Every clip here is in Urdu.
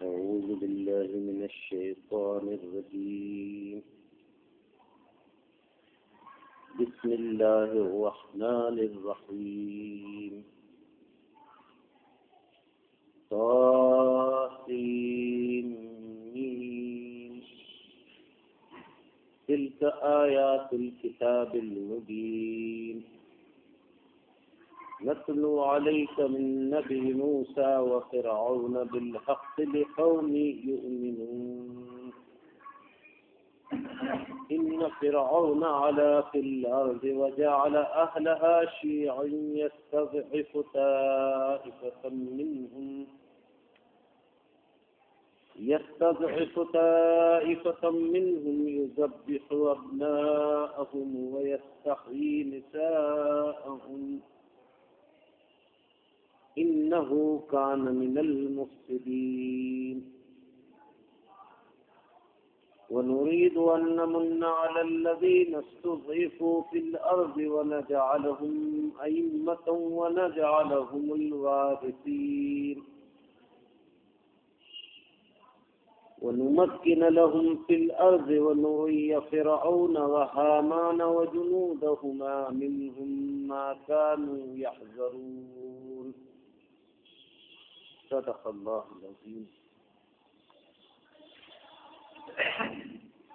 أعوذ بالله من الشيطان الرجيم بسم الله الرحمن الرحيم طاسين تلك آيات الكتاب المبين نتلو عليك من نبي موسى وفرعون بالحق لقوم يؤمنون إن فرعون علا في الأرض وجعل أهلها شيعا يستضعف طائفة منهم يذبح أبناءهم ويستحيي نساءهم إنه كان من المفسدين ونريد أن نمن على الذين استضعفوا في الأرض ونجعلهم أئمة ونجعلهم الوارثين ونمكن لهم في الأرض ونري فرعون وهامان وجنودهما منهم ما كانوا يحذرون صدق اللہ العظیم۔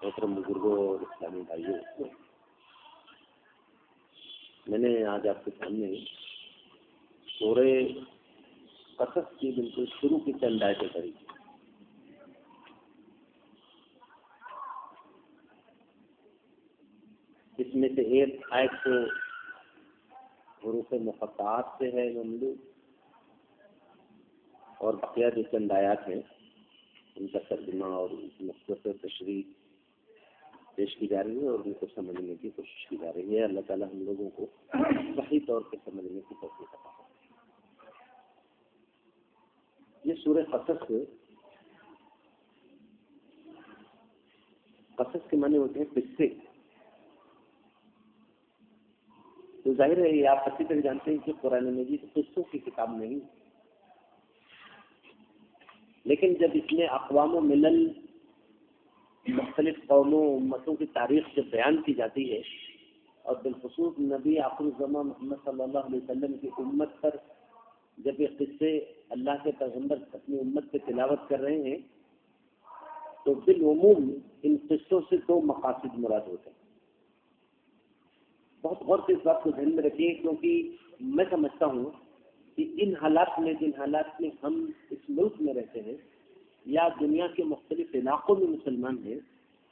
محترم بزرگوں اور اسلامی بھائیوں، میں نے آج آپ کے سامنے سورہ قصص کی بالکل شروع کی چند آیتیں پڑھی۔ اس میں سے ایک آیت تو حروف مقطعات سے ہے مملو، اور بقیہ جو چند آیات ہیں ان کا ترجمہ اور مختصر تشریح پیش کی جا رہی ہے اور ان کو سمجھنے کی کوشش کی جا رہی ہے۔ اللہ تعالیٰ ہم لوگوں کو صحیح طور پہ سمجھنے کی توفیق عطا فرمائے۔ یہ سورہ قصص کے معنی ہوتے ہیں قصے۔ تو ظاہر ہے یہ آپ اچھی طرح جانتے ہیں کہ قرآن مجید قصوں کی کتاب نہیں، لیکن جب اس میں اقوام و ملل، مختلف قوموں امتوں کی تاریخ جب بیان کی جاتی ہے، اور بالخصوص نبی آخر الزمان محمد صلی اللہ علیہ وسلم کی امت پر جب یہ قصے اللہ کے پیغمبر اپنی امت پہ تلاوت کر رہے ہیں، تو بالعموم ان قصوں سے دو مقاصد مراد ہوتے ہیں۔ بہت غور سے اس بات کو ذہن میں رکھیے، کیونکہ میں سمجھتا ہوں کہ ان حالات میں، جن حالات میں ہم اس ملک میں رہتے ہیں یا دنیا کے مختلف علاقوں میں مسلمان ہیں،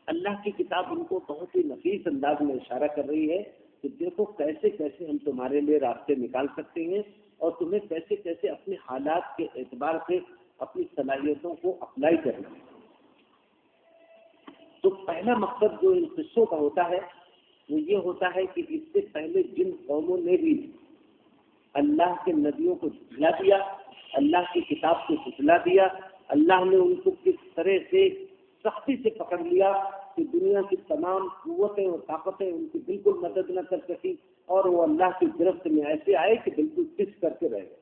اللہ کی کتاب ان کو بہت ہی نفیس انداز میں اشارہ کر رہی ہے کہ دیکھو کیسے کیسے ہم تمہارے لیے راستے نکال سکتے ہیں، اور تمہیں کیسے کیسے اپنے حالات کے اعتبار سے اپنی صلاحیتوں کو اپلائی کرنا ہے۔ تو پہلا مقصد جو ان قصوں کا ہوتا ہے وہ یہ ہوتا ہے کہ اس سے پہلے جن قوموں نے بھی اللہ کے نبیوں کو جھٹلا دیا، اللہ کی کتاب کو جھٹلا دیا، اللہ نے ان کو کس طرح سے سختی سے پکڑ لیا کہ دنیا کی تمام قوتیں اور طاقتیں ان کی بالکل مدد نہ کر سکی، اور وہ اللہ کی گرفت میں ایسے آئے کہ بالکل پس کر کے رہ گئے۔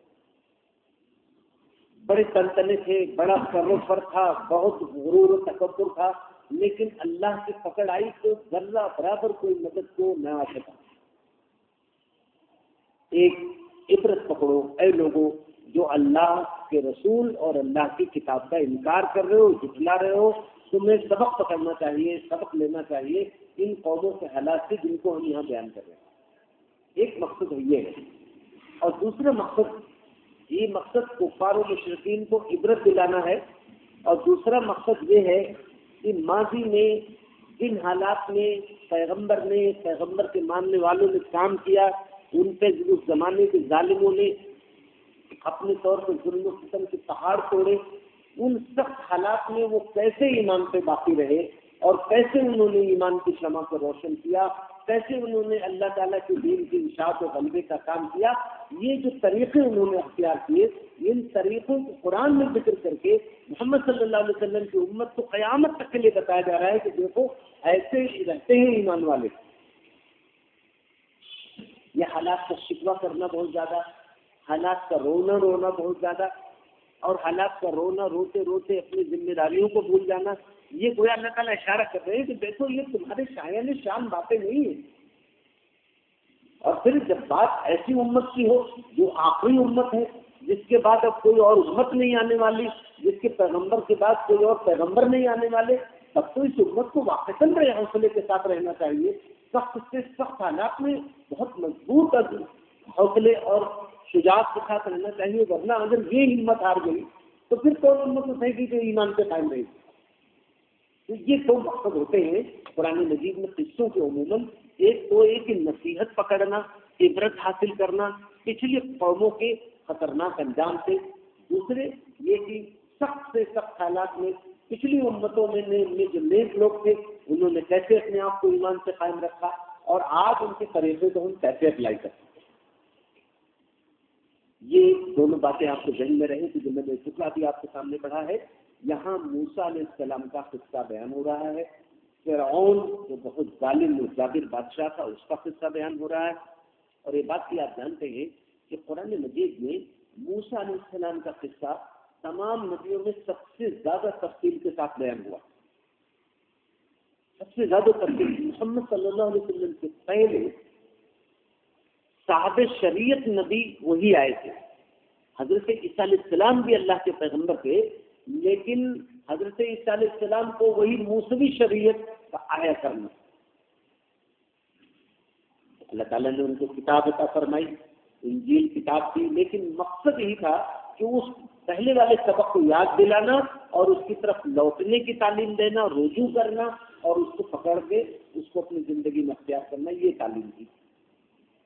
بڑے تنتنے تھے، بڑا سر و فر تھا، بہت غرور و تکبر تھا، لیکن اللہ کی پکڑ آئی تو ذرہ برابر کوئی مدد کو نہ آ سکا۔ ایک عبرت پکڑو اے لوگوں جو اللہ کے رسول اور اللہ کی کتاب کا انکار کر رہے ہو، جھٹلا رہے ہو، تمہیں سبق پکڑنا چاہیے، سبق لینا چاہیے ان قوموں کے حالات سے جن کو ہم یہاں بیان کر رہے ہیں۔ ایک مقصد یہ ہے، اور دوسرا مقصد، یہ مقصد کفار و مشرکین کو عبرت دلانا ہے، اور دوسرا مقصد یہ ہے کہ ماضی میں جن حالات میں پیغمبر کے ماننے والوں نے کام کیا، ان پہ اس زمانے کے ظالموں نے اپنے طور پر ظلم و ستم کے پہاڑ توڑے، ان سخت حالات میں وہ کیسے ایمان پہ باقی رہے، اور کیسے انہوں نے ایمان کی شمع کو روشن کیا، کیسے انہوں نے اللہ تعالیٰ کے دین کی اشاعت و غلبے کا کام کیا۔ یہ جو طریقے انہوں نے اختیار کیے، ان طریقوں کو قرآن میں ذکر کر کے محمد صلی اللہ علیہ وسلم کی امت کو قیامت تک کے لیے بتایا جا رہا ہے کہ دیکھو ایسے رہتے ہیں ایمان والے۔ یہ حالات کا شکوہ کرنا بہت زیادہ، حالات کا رونا بہت زیادہ، اور حالات کا رونا، روتے روتے اپنی ذمہ داریوں کو بھول جانا، یہ گویا اللہ تعالیٰ اشارہ کر رہے ہیں کہ دیکھو یہ تمہارے شایان شان باتیں نہیں ہیں۔ اور پھر جب بات ایسی امت کی ہو جو آخری امت ہے، جس کے بعد اب کوئی اور امت نہیں آنے والی، جس کے پیغمبر کے بعد کوئی اور پیغمبر نہیں آنے والے، تب تو اس امت کو واقعتاً بڑے حوصلے کے ساتھ رہنا چاہیے، سخت سے سخت حالات میں بہت مضبوط حوصلے اور شجاعت کے ساتھ رہنا چاہیے، ورنہ اگر یہ ہمت ہار گئی تو پھر کون امت اٹھے گی جو ایمان پہ قائم رہے گی؟ تو یہ دو مقصد ہوتے ہیں قرآن مجید میں قصوں کے عموماً، ایک تو ایک نصیحت پکڑنا، عبرت حاصل کرنا پچھلی قوموں کے خطرناک انجام سے، دوسرے یہ کہ سخت سے سخت حالات میں پچھلی امتوں میں جو نیک لوگ تھے انہوں نے کیسے اپنے آپ کو ایمان سے قائم رکھا، اور آج ان کے طریقے کو ہم کیسے اپلائی کرتے ہیں۔ یہ دونوں باتیں آپ کو ذہن میں رہیں کہ جو میں نے ٹکڑا بھی آپ کے سامنے پڑھا ہے، یہاں موسیٰ علیہ السلام کا قصہ بیان ہو رہا ہے، فرعون جو بہت ظالم و جابر بادشاہ تھا اس کا قصہ بیان ہو رہا ہے، اور یہ بات بھی آپ جانتے ہیں کہ قرآن مجید میں موسیٰ علیہ السلام کا قصہ تمام نبیوں میں سب سے زیادہ تفصیل کے ساتھ بیان ہوا، سب سے زیادہ تفصیل۔ محمد صلی اللہ علیہ وسلم سے پہلے صاحب شریعت نبی وہی آئے تھے، حضرت عیسیٰ علیہ السلام بھی اللہ کے پیغمبر تھے، لیکن حضرت عیسیٰ علیہ السلام کو وہی موسوی شریعت کا آیا کرنا، اللہ تعالیٰ نے ان کو کتاب عطا فرمائی، انجیل کتاب تھی، لیکن مقصد یہی تھا کہ اس پہلے والے سبق کو یاد دلانا اور اس کی طرف لوٹنے کی تعلیم دینا، رجوع کرنا اور اس کو پکڑ کے اس کو اپنی زندگی میں اختیار کرنا، یہ تعلیم تھی۔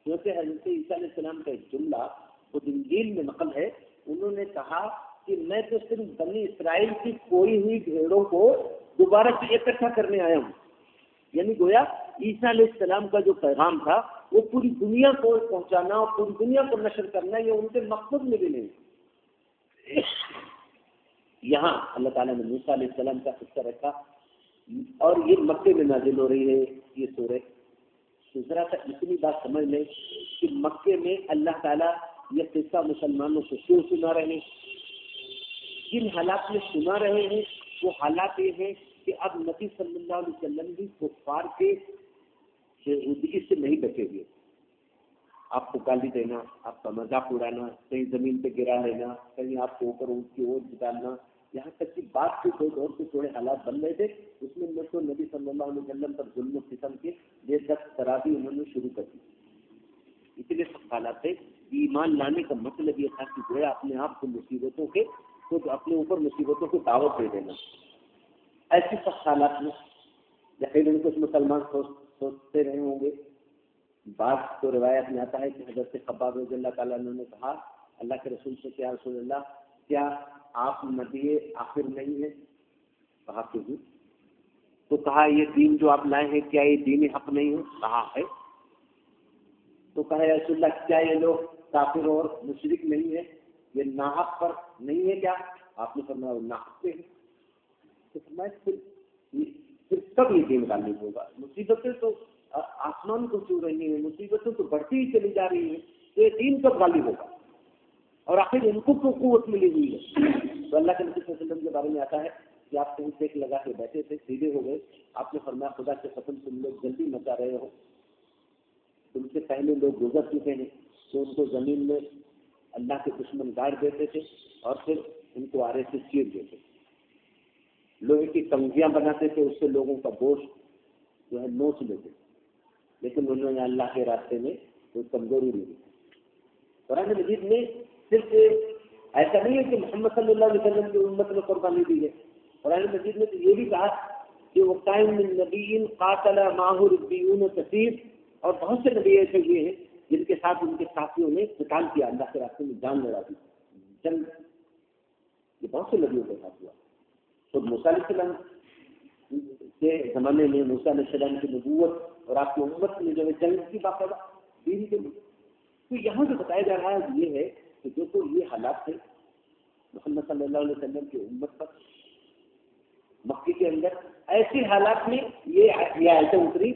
کیونکہ حضرت عیسیٰ علیہ السلام کا ایک جملہ خود انجیل میں نقل ہے، انہوں نے کہا کہ میں تو صرف بنی اسرائیل کی کھوئی ہوئی بھیڑوں کو دوبارہ سے اکٹھا کرنے آیا ہوں، یعنی گویا عیسیٰ علیہ السلام کا جو پیغام تھا وہ پوری دنیا کو پہنچانا اور پوری دنیا کو نشر کرنا، یہ ان کے مقصد میں بھی نہیں۔ یہاں اللہ تعالیٰ نے موسیٰ علیہ السلام کا قصہ رکھا، اور یہ مکے میں نازل ہو رہی ہے یہ سورہ۔ ذرا سا اتنی بات سمجھ لیں کہ مکے میں اللہ تعالیٰ یہ قصہ مسلمانوں کو کیوں سنا رہے ہیں، جن حالات میں سنا رہے ہیں وہ حالات یہ ہیں کہ اب نبی صلی اللہ علیہ وسلم بھی کفار کے یہودی سے نہیں بچے ہوئے، آپ کو گالی دینا، آپ کا مذاق اڑانا، کہیں زمین پہ گرا لینا، کہیں آپ کو اوپر اونٹ کی اوٹ ڈالنا، یہاں تک کہ بات کے دور سے تھوڑے حالات بن رہے تھے، اس میں تو نبی صلی اللہ علیہ وسلم پر ظلم و ستم کے بے دست ترازی انہوں نے شروع کر دی۔ اتنے سخت حالات تھے، ایمان لانے کا مطلب یہ تھا کہ جو ہے اپنے آپ کو مصیبتوں کے خود اپنے اوپر مصیبتوں کو دعوت دے دینا۔ ایسی سخت حالات میں یقیناً کچھ مسلمان سوچتے رہے ہوں گے، بعض تو روایت میں آتا ہے کہ حضرت خباب رضی اللہ تعالیٰ عنہ نے کہا اللہ کے رسول سے، کیا رسول اللہ کیا آپ نبی آخر نہیں ہیں؟ کہا کہ جی۔ تو کہا یہ دین جو آپ لائے ہیں کیا یہ دین حق نہیں ہے؟ کہا ہے۔ تو کہا یا رسول اللہ کیا یہ لوگ کافر اور مشرک نہیں ہے، یہ ناحق پر نہیں ہے کیا؟ آپ نے فرمایا وہ ناحق پہ ہے۔ تو فرمایا پھر کب یہ دین غالب ہوگا؟ مصیبتیں تو آسمان کو چھو رہی ہیں، مصیبتیں تو بڑھتی ہی چلی جا رہی ہیں، تو یہ دین کب غالب ہوگا؟ اور آخر ان کو قوت ملی ہوئی ہے۔ تو اللہ کے نبی صلی اللہ علیہ وسلم کے بارے میں آتا ہے کہ آپ کہیں ٹیک لگا کے بیٹھے تھے، سیدھے ہو گئے، آپ نے فرمایا خدا کے قسم تم لوگ جلدی مچا رہے ہو، تم سے پہلے لوگ گزر چکے ہیں تو ان کو زمین میں اللہ کے دشمن گاڑ دیتے تھے اور پھر ان کو آرے سے چیر دیتے، لوہے کی کنگھیاں بناتے تھے، اس سے لوگوں کا گوشت جو ہے نوچ لیتے، لیکن انہوں نے اللہ کے راستے میں کوئی کمزوری نہیں دی۔ قرآن مجید میں صرف ایسا نہیں ہے کہ محمد صلی اللہ علیہ وسلم کی امت میں قربانی دی ہے، قرآن مجید میں تو یہ بھی کہا کہ وَقَائِمْ مِن نَبِيٍّ قَاتَلَ مَعَهُ رِبِّيُّونَ كَثِيرٌ، اور بہت سے نبی ایسے ہوئے ہیں جن کے ساتھ ان کے ساتھیوں نے قتال کیا، اللہ کے راستے میں جان لڑا دی، جنگ، یہ بہت سے نبیوں کے ساتھ ہوا۔ تو موسیٰ علیہ السلام کے زمانے میں موسیٰ علیہ السلام کی نبوت اور آپ کی امت میں جو ہے جنگ کی باقاعدہ دین کے لیے۔ تو یہاں جو بتایا جا رہا ہے یہ ہے کہ دیکھو یہ حالات تھے محمد صلی اللہ علیہ وسلم کی امت پر مکے کے اندر، ایسے حالات میں یہ آیتیں اتری،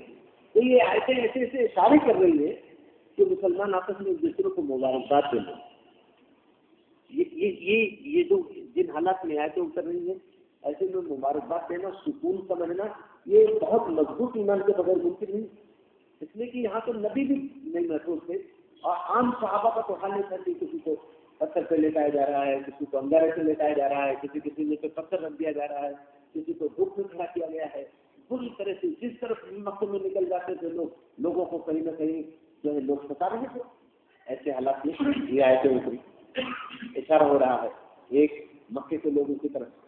تو یہ آیتیں ایسے ایسے اشارے کر رہی ہے کہ مسلمان آپس میں ایک دوسرے کو مبارکباد دیں۔ یہ جو جن حالات میں آیتیں اتر رہی ہیں ایسے میں مبارکباد دینا، سکون سمجھنا، یہ بہت مضبوط ایمان کے بغیر ممکن نہیں، اس لیے کہ یہاں تو نبی بھی نہیں محفوظ تھے اور عام صحابہ کا تو حال نہیں تھا کہ کسی کو پتھر پہ لٹایا جا رہا ہے، کسی کو انگارے سے لٹایا جا رہا ہے، کسی میں پہ پتھر رکھ دیا جا رہا ہے، کسی کو دھوپ میں کھڑا کیا گیا ہے، پوری طرح سے جس طرف مکوں میں نکل جاتے تھے لوگوں کو کہیں نہ کہیں جو ہے لوگ ستا رہے تھے، ایسے حالات میں یہ آیتیں اتری۔ اشارہ ہو رہا ہے ایک مکے کے لوگوں کی طرف،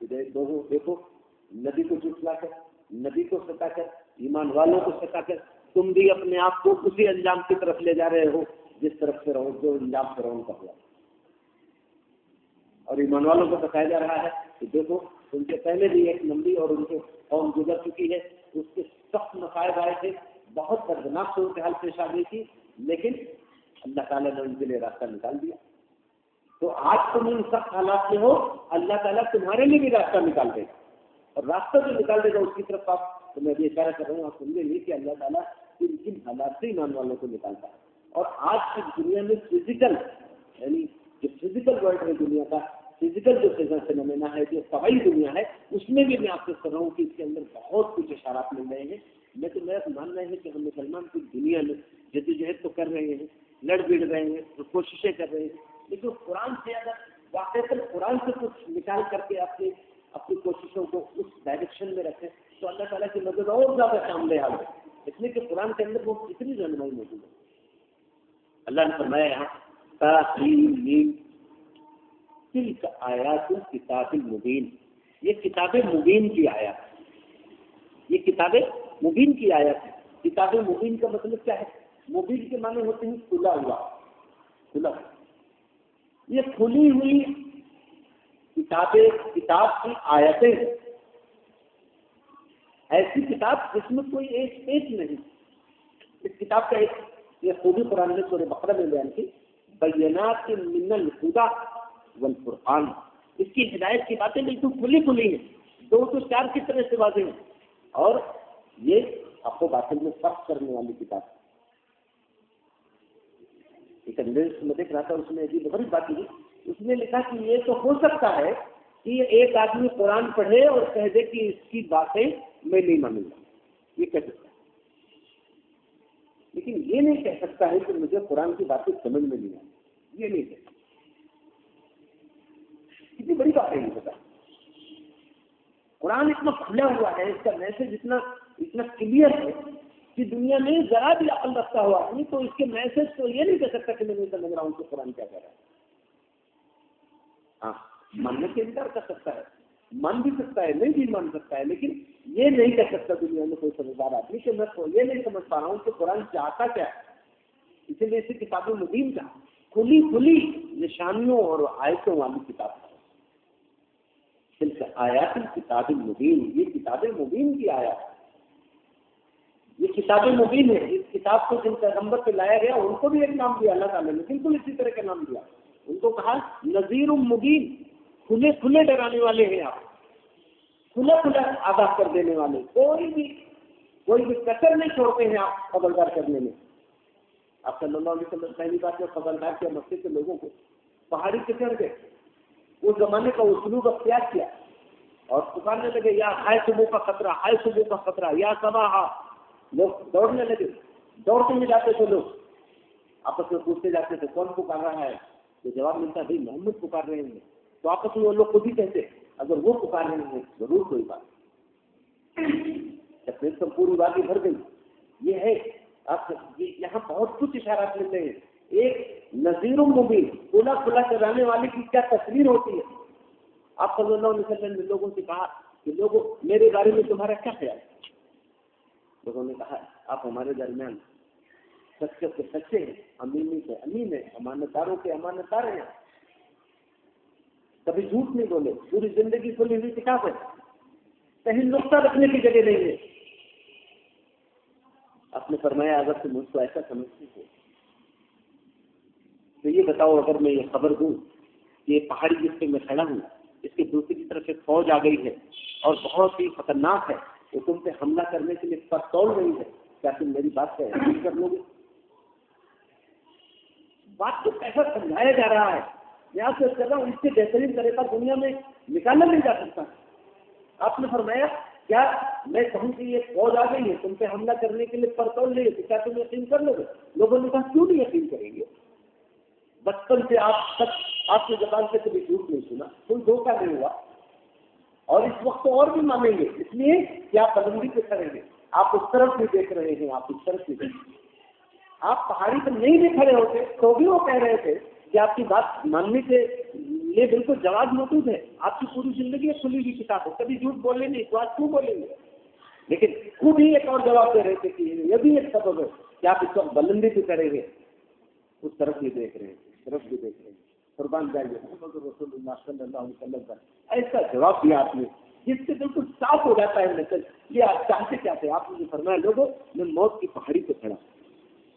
لوگوں دیکھو نبی کو جھٹلا کر، نبی کو ستا کر، ایمان والوں کو ستا کر تم بھی اپنے آپ کو اسی انجام کی طرف لے جا رہے ہو جس طرف سے جو انجام فرعون کا ہوا، اور ایمان والوں کو بتایا جا رہا ہے کہ دیکھو ان کے پہلے بھی ایک نبی اور ان کے قوم گزر چکی ہے، اس کے سخت مصائب آئے تھے، بہت دردناک صورتحال پیش آ گئی تھی، لیکن اللہ تعالیٰ نے ان کے لیے راستہ نکال دیا۔ تو آج تم ان سخت حالات میں ہو، اللہ تعالیٰ تمہارے لیے بھی راستہ نکال دے گا، اور راستہ جو نکال دے گا اس کی طرف آپ تو میں بھی اشارہ کر رہا ہوں، آپ سمجھیں گے کہ اللہ تعالیٰ کن حالات سے ایمان والوں کو نکالتا ہے۔ اور آج کی دنیا میں فزیکل، یعنی جو فزیکل ورلڈ ہے دنیا کا، فزیکل جو فنومینا ہے، جو طبعی دنیا ہے، اس میں بھی میں آپ سے کر رہا ہوں کہ اس کے اندر بہت کچھ اشارات مل رہے ہیں۔ لیکن میرا ماننا ہے کہ ہم مسلمان کی دنیا میں جدوجہد تو کر رہے ہیں، لڑ بڑ رہے ہیں، کوششیں کر رہے ہیں، لیکن قرآن سے اگر واقعی قرآن سے کچھ نکال کر کے اپنی کوششوں کو اس ڈائریکشن میں رکھیں تو اللہ تعالیٰ کی مدد اور زیادہ سامنے آ گئی، اس لیے کہ قرآن کے اندر وہ کتنی رہنمائی موجود ہے۔ اللہ نے فرمایا یہاں تاہیم تلک آیات کتاب المبین، یہ کتاب مبین کی آیات، یہ کتاب مبین کی آیات ہے۔ کتاب مبین کا مطلب کیا ہے؟ مبین کے معنی ہوتے ہیں کھلا ہوا، کھلا، یہ کھلی ہوئی کتاب کی آیتیں، ایسی کتاب جس میں کوئی ایک پیج نہیں۔ اس کتاب کا ایک یہ خوبی قرآن نے سورہ بقرہ میں بیان کی، بینات من الہدی والفرقان، اس کی ہدایت کی باتیں بالکل کھلی کھلی ہیں، 2 تو 4 کی طرح سے واضح ہیں، اور یہ آپ کو باطل میں فرق کرنے والی کتاب ہے۔ ایک انگریز میں دیکھ رہا تھا، اس میں عجیب غریب بات کی، اس نے لکھا کہ یہ تو ہو سکتا ہے کہ ایک آدمی قرآن پڑھے اور کہہ دے کہ اس کی باتیں میں نہیں مانوں گا، یہ کہہ سکتا ہے، لیکن یہ نہیں کہہ سکتا ہے کہ مجھے قرآن کی باتیں سمجھ میں نہیں آئی، یہ نہیں کہہ سکتا۔ کتنی بڑی بات ہے یہ بتا، قرآن اتنا کھلا ہوا ہے، اس کا میسج اتنا کلیئر ہے کہ دنیا میں ذرا بھی عقل رکھتا ہوا آدمی تو اس کے میسج کو یہ نہیں کہہ سکتا کہ میں نہیں سمجھ رہا ہوں کہ قرآن کیا کہہ رہا ہے۔ ہاں، ماننے سے انکار کر سکتا ہے، مان بھی سکتا ہے، نہیں بھی مان سکتا ہے، لیکن یہ نہیں کہہ سکتا دنیا میں کوئی سمجھدار آدمی کہ میں یہ نہیں سمجھ پا رہا ہوں کہ قرآن چاہتا کیا ہے۔ اسی لیے اسی کتاب مبین کا کھلی کھلی نشانیوں اور آیتوں والی کتاب ہے۔ آیات کتاب مبین، یہ کتاب مبین کی آیات ہے، یہ کتاب مبین ہے۔ اس کتاب کو جن پیغمبر پہ لایا گیا ان کو بھی ایک نام دیا اللہ تعالیٰ نے، بالکل اسی طرح کا نام دیا، ان کو کہا نذیر مبین، کھلے کھلے ڈرانے والے ہیں آپ، کھلا کھلا آگاہ کر دینے والے، کوئی بھی کسر نہیں چھوڑتے ہیں آپ خبردار کرنے میں۔ آپ صلی اللہ علیہ وسلم پہلی بات میں خبردار کیا مکے کے لوگوں کو، پہاڑی سے چڑھ گئے، اس زمانے کا اسلوب اختیار کیا اور پکارنے لگے یا ہائے صبح کا خطرہ، ہائے صبح کا خطرہ، یا صباحا، لوگ دوڑنے لگے، دوڑتے میں جاتے تھے، لوگ آپس میں پوچھتے جاتے تھے کون پکار رہا ہے، تو جواب ملتا بھائی محمد پکار رہے ہیں، تو آپس میں وہ لوگ خود ہی کہتے اگر وہ پکار رہے ہیں ضرور کوئی بات، جب سب پوری بات ہی بھر گئی۔ یہ ہے آپ یہاں بہت کچھ اشارات ملتے ہیں، ایک نذیر مبین، کھلا کھلا چلانے والے کی کیا تصویر ہوتی ہے۔ آپ صلی اللہ علیہ وسلم نے لوگوں سے کہا کہ لوگوں میرے بارے میں تمہارا کیا خیال ہے؟ لوگوں نے کہا آپ ہمارے درمیان سچے کے سچے ہیں، امینی کے امین ہیں، امانت داروں کے امانت دار ہیں، کبھی جھوٹ نہیں بولے، پوری زندگی کھلی ہوئی کتاب ہے، کہیں نقطہ رکھنے کی جگہ نہیں ہے۔ آپ نے فرمایا اگر تم اس کو ایسا سمجھتے ہو تو یہ بتاؤ، اگر میں یہ خبر دوں کہ یہ پہاڑی جس پہ میں کھڑا ہوں اس کے دوسری کی طرف ایک فوج آ گئی ہے اور بہت ہی خطرناک ہے، وہ تم پہ حملہ کرنے کے لیے پر توڑ رہی ہے، کیا تم میری بات کا یقین کر لو گے؟ بات کو کیسا سمجھایا جا رہا ہے میں آپ سے کر رہا ہوں اس سے بہترین طریقہ دنیا میں نکالا نہیں جا سکتا. آپ نے فرمایا کیا میں کہوں کہ یہ فوج آ گئی ہے تم پہ حملہ کرنے کے لیے پرتول نہیں ہے تو کیا تم یقین کر لو گے؟ لوگوں نے کہا کیوں نہیں یقین کریں گے؟ بچپن سے آپ تک آپ کی زبان سے کبھی جھوٹ نہیں سنا, کوئی دھوکہ نہیں ہوا, اور اس وقت اور بھی مانیں گے اس لیے کہ آپ بلندی پہ کھڑے ہیں, آپ اس طرف بھی دیکھ رہے ہیں, آپ اس طرف بھی دیکھ رہے ہیں. آپ پہاڑی پر نہیں بھی کھڑے ہوتے تو بھی وہ کہہ رہے تھے کہ آپ کی بات ماننے کے لیے بالکل جواب موجود ہے. آپ کی پوری زندگی کھلی ہوئی کتاب ہے, کبھی جھوٹ بولے نہیں تو آج کیوں بولیں گے؟ لیکن خود ہی ایک اور جواب دے رہے تھے کہ یہ بھی ایک سبب ہے کہ آپ اس وقت بلندی پہ کریں گے, اس طرف بھی دیکھ رہے ہیں, اس طرف بھی دیکھ رہے ہیں. قربان جائیے محمد رسول اللہ صلی اللہ علیہ وسلم کا ایسا جواب دیا آپ نے جس سے بالکل صاف ہو جاتا ہے نقل یہ آپ چاہتے کیا تھے. آپ نے جو فرمایا لوگوں میں موت کی پہاڑی پہ کھڑا ہوں,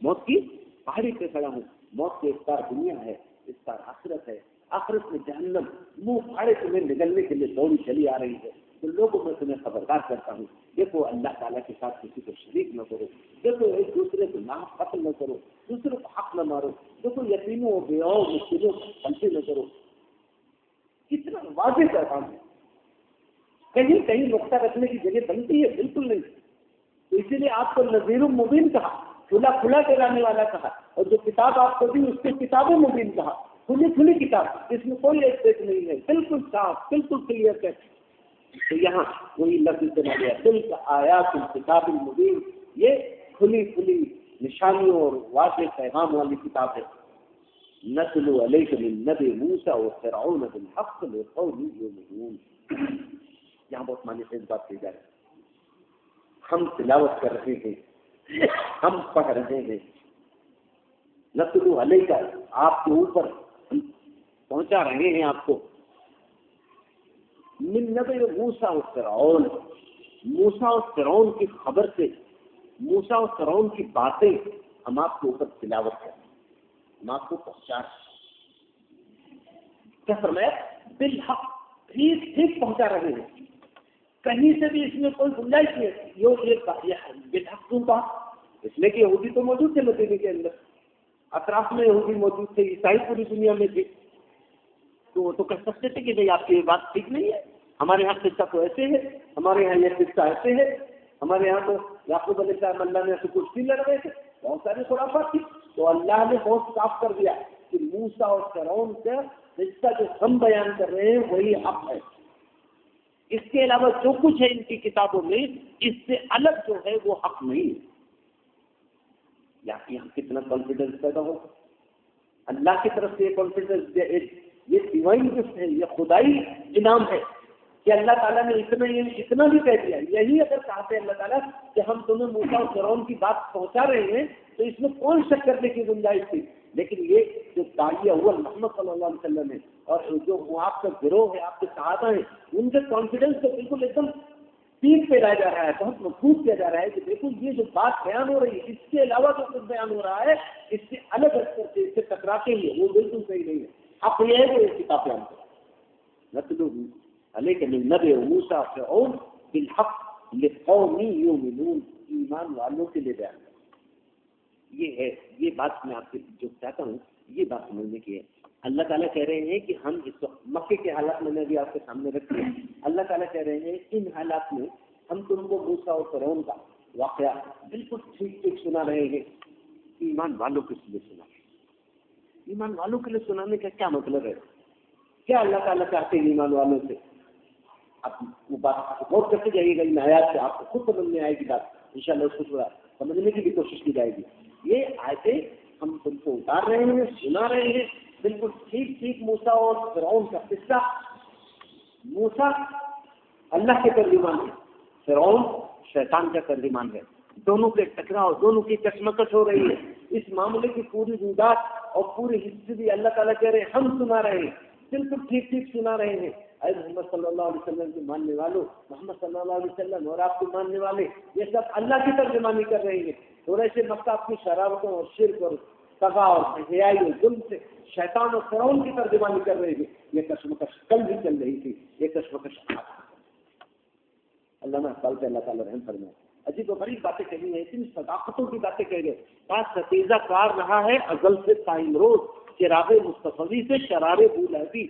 موت کی پہاڑی پہ کھڑا ہوں, موت کے ایک پار دنیا ہے, اس پار آخرت ہے, آخرت میں جہنم منہ پھاڑے تمہیں نگلنے کے لیے دوڑی چلی آ رہی ہے. تو لوگوں میں تمہیں خبردار کرتا ہوں, دیکھو اللہ تعالیٰ کے ساتھ کسی کو شریک نہ کرو, دیکھو ایک دوسرے کو نام قتل نہ کرو, دوسرے کو حق نہ مارو, دیکھو یتیموں اور بیواؤں مسکینوں کو غلطی نہ کرو. کتنا واضح پیغام ہے, کہیں کہیں نقطہ رکھنے کی جگہ بنتی ہے بالکل نہیں. تو اسی لیے آپ کو نذیر مبین کہا, کھلا کھلا کرانے والا کہا, اور جو کتاب آپ کو دی اس کو کتاب مبین کہا, کھلی کھلی کتاب, اس میں کوئی ایک پیج نہیں ہے, بالکل صاف بالکل کلیئر کٹ. تو یہاں وہی لفظ بنا گیا تلک آیات الکتاب المبین, یہ کھلی کھلی نشانیوں اور واضح پیغام والی کتاب ہے. نتلو علیک من نبی موسیٰ وفرعون بالحق لقوم یؤمنون. یہاں بہت معنی سے اس بات کی جائے, ہم تلاوت کر رہے ہیں, ہم پڑھ رہے ہیں, نتلو علیک آپ کے اوپر ہم پہنچا رہے ہیں آپ کو, من نبی موسیٰ و فرعون, موسیٰ و فرعون کی خبر سے, موسیٰ و فرعون کی باتیں ہم آپ کے اوپر تلاوت کریں, ہم آپ کو پہنچا رہے ہیں. کیا فرمایا؟ بالحق, ٹھیک ٹھیک پہنچا رہے ہیں, کہیں سے بھی اس میں کوئی گنجائش نہیں ہے. یہ بالحق کیوں کہا؟ اس لیے کہ یہودی تو موجود تھے مدینے کے اندر, اطراف میں یہودی موجود تھے, عیسائی پوری دنیا میں تھے, تو وہ تو کہہ سکتے تھے کہ نہیں آپ کی یہ بات ٹھیک نہیں ہے, ہمارے یہاں قصہ تو ایسے ہے, ہمارے یہاں یہ قصہ ایسے ہے, ہمارے یہاں تو یعقوب علیہ السلام اللہ نے ایسے کچھ بھی لڑ رہے تھے, بہت ساری خرافات تھی. تو اللہ نے بہت صاف کر دیا کہ موسیٰ اور فرعون کا قصہ جو ہم بیان کر رہے ہیں وہی حق ہے, اس کے علاوہ جو کچھ ہے ان کی کتابوں میں اس سے الگ جو ہے وہ حق نہیں ہے. یہاں کتنا کانفیڈنس پیدا ہو, اللہ کی طرف سے یہ کانفیڈنس, یہ ڈیوائن گفٹ ہے, یہ خدائی انعام ہے کہ اللہ تعالیٰ نے اتنا بھی کہہ دیا. یہی اگر چاہتے اللہ تعالیٰ کہ ہم تمہیں موسیٰ اور فرعون کی بات پہنچا رہے ہیں تو اس میں کون شک کرنے کی گنجائش تھی. لیکن یہ جو داعیہ اول محمد صلی اللہ علیہ وسلم ہے اور جو وہ آپ کا گروہ ہے, آپ کے صحابہ ہیں, ان کے کانفیڈنس کو بالکل ایک دم پیٹ پہ لایا جا رہا ہے, بہت محفوظ کیا جا رہا ہے کہ دیکھو یہ جو بات بیان ہو رہی ہے اس کے علاوہ جو کچھ بیان ہو رہا ہے اس سے الگ اثر سے, اس سے ٹکراتے ہی وہ بالکل صحیح نہیں ہے. اب یہ ہے کہ یہ کتاب بیان کرا نتلو علیک من نبی موسیٰ فرعون بالحق لقوم یؤمنون, ایمان والوں کے لیے بیان کرا. یہ ہے, یہ بات میں آپ سے جو چاہتا ہوں یہ بات سمجھنے کی ہے. اللہ تعالیٰ کہہ رہے ہیں کہ ہم اس وقت مکے کے حالات میں بھی آپ کے سامنے رکھتے ہیں. اللہ تعالیٰ کہہ رہے ہیں ان حالات میں ہم تم کو موسیٰ اور فرعون کا واقعہ بالکل ٹھیک ٹھیک سنا رہے ہیں. ایمان والوں کے لیے سنا, ایمان والوں کے لیے سنانے کا کیا مطلب ہے؟ کیا اللہ تعالیٰ چاہتے ہیں ایمان والوں سے؟ آپ وہ بات غور کرتے جائیے گا ان آیات سے, آپ کو خود سمجھ میں آئے گی بات, انشاءاللہ اس کو تھوڑا سمجھنے کی بھی کوشش کی جائے گی. یہ آیتیں ہم تم کو اتار رہے ہیں, سنا رہے ہیں, بالکل ٹھیک ٹھیک موسیٰ اور فرعون کا قصہ. موسیٰ اللہ کے ترجمان ہے, فرعون شیطان کا ترجمان ہے. دونوں کے ٹکراؤ, دونوں کی کشمکش ہو رہی ہے. اس معاملے کی پوری روایت اور پوری ہسٹری اللہ تعالیٰ کہہ رہے ہیں ہم سنا رہے ہیں, بالکل ٹھیک ٹھیک سنا رہے ہیں. اے محمد صلی اللہ علیہ وسلم کے ماننے والوں, محمد صلی اللہ علیہ وسلم اور آپ کے ماننے والے, یہ سب اللہ کی ترجمانی کر رہے ہیں. اور ایسے مکہ اپنی شرارتوں اور شرک اور تباہ اور حیائی اور ظلم سے شیطان اور فرعون کی ترجمانی کر رہے ہیں. یہ کشمکش کل بھی چل رہی تھی, یہ کشمکش اللہ سے اللہ تعالیٰ رحم فرمائے. عجیب و غریب باتیں کہی ہیں, اتنی صداقتوں کی باتیں کہہ گئے. بات ستیزہ کار رہا ہے ازل سے قائم روز, چراغ مصطفی سے شرار بولہبی،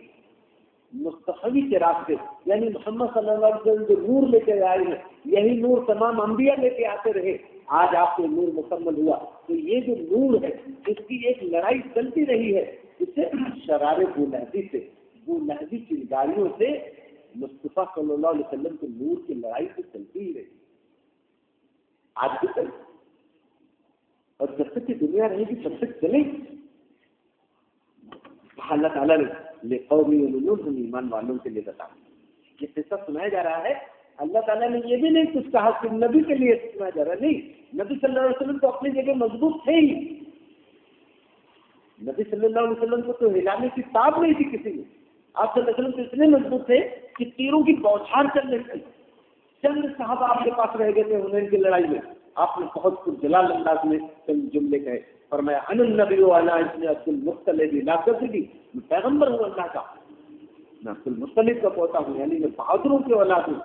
مصطفی چراغ سے، یعنی محمد صلی اللہ علیہ وسلم جو نور لے کے آئے ہیں، یہی نور تمام انبیاء لے کے آتے رہے، آج آپ کو نور مکمل ہوا۔ تو یہ جو نور ہے اس کی ایک لڑائی چلتی رہی ہے، اس سے شرار بولہبی سے، بولہبی چنگاریوں سے مصطفیٰ صلی اللہ علیہ وسلم کے نور کی لڑائی تو چلتی ہی رہی آج بھی چلتی، اور جب تک کہ دنیا رہے گی تب تک چلے گی۔ اللہ تعالیٰ نے قوم یؤمنون ایمان والوں کے لیے بتایا، یہ قصہ سنایا جا رہا ہے۔ اللہ تعالیٰ نے یہ بھی نہیں کچھ کہا کہ نبی کے لیے سنایا جا رہا ہے، نہیں، نبی صلی اللہ علیہ وسلم تو اپنی جگہ مضبوط تھے ہی، نبی صلی اللہ علیہ وسلم کو تو ہلانے کی تاب نہیں تھی کسی نے، آپ صلی اللہ علیہ وسلم تو اتنے مضبوط تھے کہ تیروں کی بوچھار چل رہی تھی۔ چند صحابہ آپ کے پاس رہ گئے تھے حنین کی لڑائی میں، آپ نے بہت پرجلال انداز میں چند جملے کہے، فرمایا ان النبی وعلی ابن عبد المطلب لا کذبی، میں پیغمبر ہوں اللہ کا، میں عبد المطلب کا پوتا ہوں، یعنی میں بہادروں کی اولاد ہوں،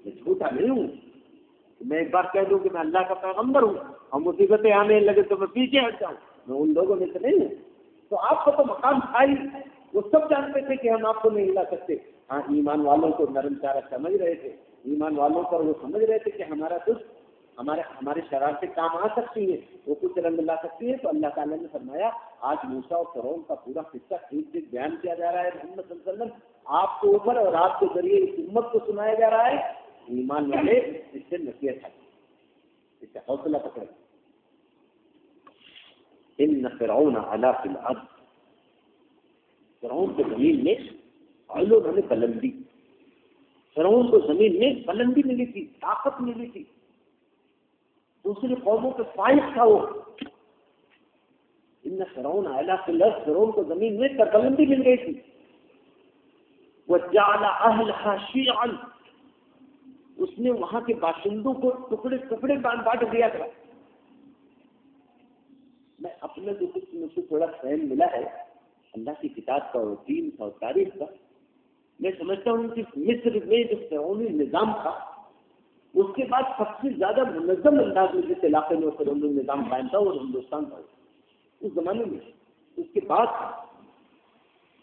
میں جھوٹا نہیں ہوں۔ میں ایک بار کہہ دوں کہ میں اللہ کا پیغمبر ہوں اور مصیبتیں آنے لگے تو میں پیچھے ہٹ جاؤں، میں ان لوگوں میں سے نہیں ہوں۔ تو آپ کا تو مقام تھا ہی، وہ سب جانتے تھے کہ ہم آپ کو نہیں ہلا سکتے۔ ہاں، ایمان والوں کو نرم چارہ سمجھ رہے تھے، ایمان والوں پر وہ سمجھ رہے تھے کہ ہمارا کچھ ہمارے شرارتیں کام آ سکتی ہے، وہ کچھ رنگ لا سکتی ہے۔ تو اللہ تعالیٰ نے فرمایا آج موسیٰ اور فرعون کا پورا قصہ ٹھیک ٹھیک بیان کیا جا رہا ہے محمد صلی اللہ علیہ وسلم آپ کے اوپر، اور آپ کے ذریعے اس امت کو سنایا جا رہا ہے۔ ایمان والے اس سے نصیحت ہے، اس سے حوصلہ پکڑے۔ ان فرعون علا فی الارض، فرعون کو زمین میں علو نے بلندی، فرعون کو زمین میں بلندی ملی تھی، طاقت ملی تھی، دوسری قوموں کے فائق تھا وہ۔ ان فرعون علا فی الارض، فرعون کو زمین میں بلندی مل گئی تھی۔ وجعل اہلھا شیعا، اس نے وہاں کے باشندوں کو ٹکڑے ٹکڑے بانٹ دیا تھا۔ میں اپنے جو کچھ مجھ سے تھوڑا فہم ملا ہے اللہ کی کتاب کا اور دین کا اور تاریخ کا، میں سمجھتا ہوں کہ مصر میں جو فرعونی نظام تھا اس کے بعد سب سے زیادہ منظم انداز میں جس علاقے میں فرعونی نظام قائم تھا وہ ہندوستان تھا اس زمانے میں۔ اس کے بعد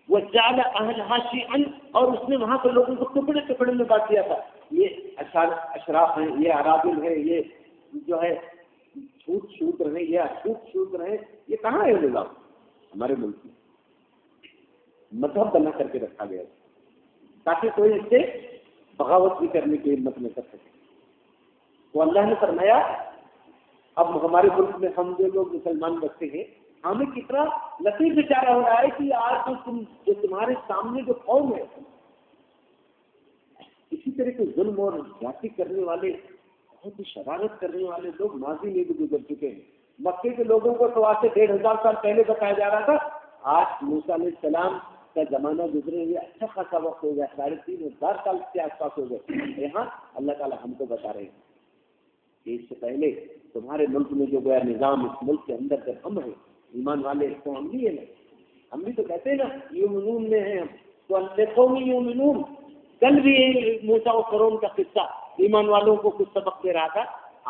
وہ جعل اہلھا شیعا، اور اس نے وہاں کے لوگوں کو ٹکڑے ٹکڑے میں بانٹ دیا تھا۔ یہ اشراف ہیں، یہ عرابل ہیں، یہ جو ہے چھوٹ شودر ہیں، یہ اشوٹ شودر ہیں، یہ کہاں ہے نظام؟ ہمارے ملک میں مذہب بنا کر کے رکھا گیا تاکہ کوئی اس سے بغاوت بھی کرنے کی ہمت نہ کر سکے۔ تو اللہ نے فرمایا اب ہمارے ملک میں ہم جو لوگ مسلمان بچے ہیں ہمیں کتنا لطیف بیچارہ ہو رہا ہے کہ آج جو تمہارے سامنے جو قوم ہے اسی طرح کے ظلم اور زیادتی کرنے والے، بہت ہی شرارت کرنے والے لوگ ماضی میں بھی گزر چکے ہیں۔ مکے کے لوگوں کو تو آج سے 1500 سال پہلے بتایا جا رہا تھا، آج موسیٰ علیہ السلام کا زمانہ گزرے ہوئے اچھا خاصا وقت ہو گیا، 3500 سال کے آس پاس ہو گئے۔ یہاں اللہ تعالیٰ ہم کو بتا رہے ہیں کہ اس سے پہلے تمہارے ملک میں جو گیا نظام، اس ملک کے اندر جب ہم ہیں ایمان والے، تو ہم بھی ہیں نا، ہم بھی تو کہتے ہیں نا یؤمنون میں ہیں ہم، تو القوم یؤمنون۔ کل بھی موسیٰ و فرعون کا قصہ ایمان والوں کو کچھ سبق دے رہا تھا،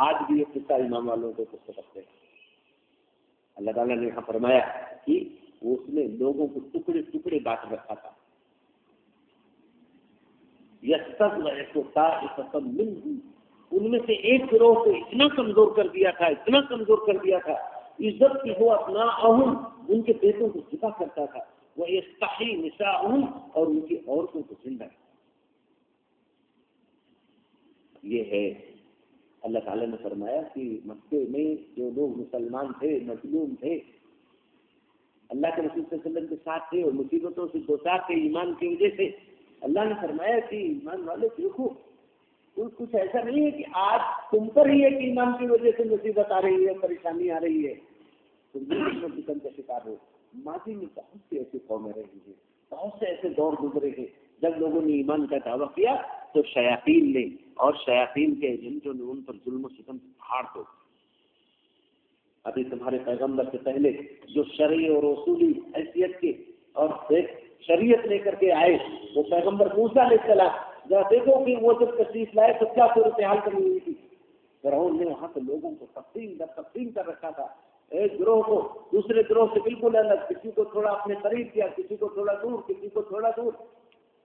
آج بھی یہ قصہ ایمان والوں کو کچھ سبق دے رہا ہے۔ اللہ تعالیٰ نے یہاں فرمایا کہ اس نے لوگوں کو ٹکڑے ٹکڑے بانٹ رکھا تھا۔ ان میں سے ایک گروہ کو اتنا کمزور کر دیا تھا، اتنا کمزور کر دیا تھا، عزت کی ہو اپنا ان کے بیٹوں کو ذبح کرتا تھا، وہ یستحیی نساءہم، اور ان کی عورتوں کو زندہ۔ یہ ہے اللہ تعالیٰ نے فرمایا کہ مکے میں جو لوگ مسلمان تھے، مظلوم تھے، اللہ کے رسول صلی اللہ علیہ وسلم کے ساتھ تھے اور مصیبتوں سے دوچار تھے ایمان کی وجہ سے، اللہ نے فرمایا کہ ایمان والے دیکھو کچھ ایسا نہیں ہے کہ آج تم پر ہی ایک ایمان کی وجہ سے مصیبت آ رہی ہے، پریشانی آ رہی ہے، تم بھی اس میں فتن کا شکار ہو۔ ماضی میں بہت سی ایسی قومیں رہی ہیں، بہت سے ایسے دور گزرے ہیں جب لوگوں نے ایمان کا دعویٰ کیا تو شیاطین نے اور شیاطین کے ایجنٹوں نے ان پر ظلم و ستم پھاڑ دو۔ ابھی تمہارے پیغمبر سے پہلے جو شرعی اور اصولی حیثیت کے اور شریعت لے کر کے آئے وہ پیغمبر موسیٰ علیہ السلام، ذرا دیکھو کہ وہ جب تشریف لائے تو کیا صورتحال کرنی ہوئی تھی۔ فرعون نے وہاں کے لوگوں کو تقسیم کر رکھا تھا، ایک گروہ کو دوسرے گروہ سے بالکل الگ، کسی کو تھوڑا اپنے قریب کیا، کسی کو تھوڑا دور، کسی کو تھوڑا دور۔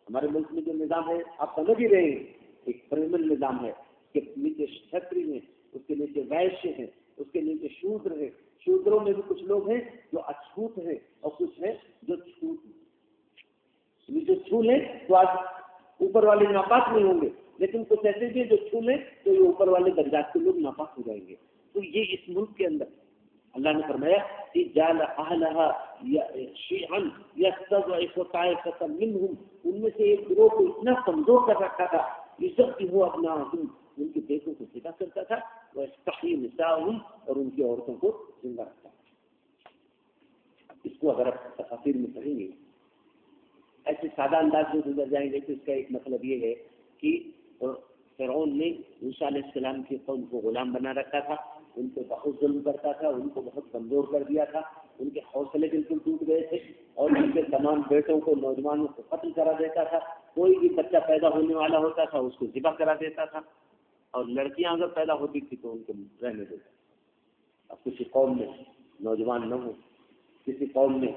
ہمارے ملک میں جو نظام ہے آپ سمجھ ہی رہے ہیں، ایک پریمل نظام ہے، اس کے نیچے چھتری ہیں، اس کے نیچے ویشیہ ہیں، اس کے نیچے شودر ہیں، شودروں میں بھی کچھ لوگ ہیں جو اچھوت ہیں اور کچھ ہیں جو چھوٹ ہیں۔ جو چھو لیں تو آج اوپر والے ناپاک نہیں ہوں گے، لیکن کچھ ایسے بھی جو چھو لیں تو یہ اوپر والے درجات کے لوگ ناپاک ہو جائیں گے۔ تو یہ اس ملک کے اندر اللہ نے فرمایا کہ جعل اہلها شیعا یستضعف طائفة منهم، ان میں سے ایک گروہ کو اتنا کمزور کر رکھا تھا، یذبح ابناءهم، ان کے بیٹوں کو ذبح کرتا تھا، ویستحیی نساءهم، اور ان کی عورتوں کو زندہ رکھتا تھا۔ اس کو اگر آپ تفاسیر میں پڑھیں گے ایسے سادہ انداز میں گزر جائیں گے تو اس کا ایک مطلب یہ ہے کہ فرعون نے موسیٰ علیہ السلام کی قوم کو غلام بنا رکھا تھا، ان کو بہت ظلم کرتا تھا، ان کو بہت کمزور کر دیا تھا، ان کے حوصلے بالکل ٹوٹ گئے تھے، اور ان کے تمام بیٹوں کو، نوجوانوں کو قتل کرا دیتا تھا۔ کوئی بھی بچہ پیدا ہونے والا ہوتا تھا اس کو ذبح کرا دیتا تھا، اور لڑکیاں اگر پیدا ہوتی تھی تو ان کو رہنے دیتا تھا۔ اب کسی قوم میں نوجوان نہ ہو، کسی قوم میں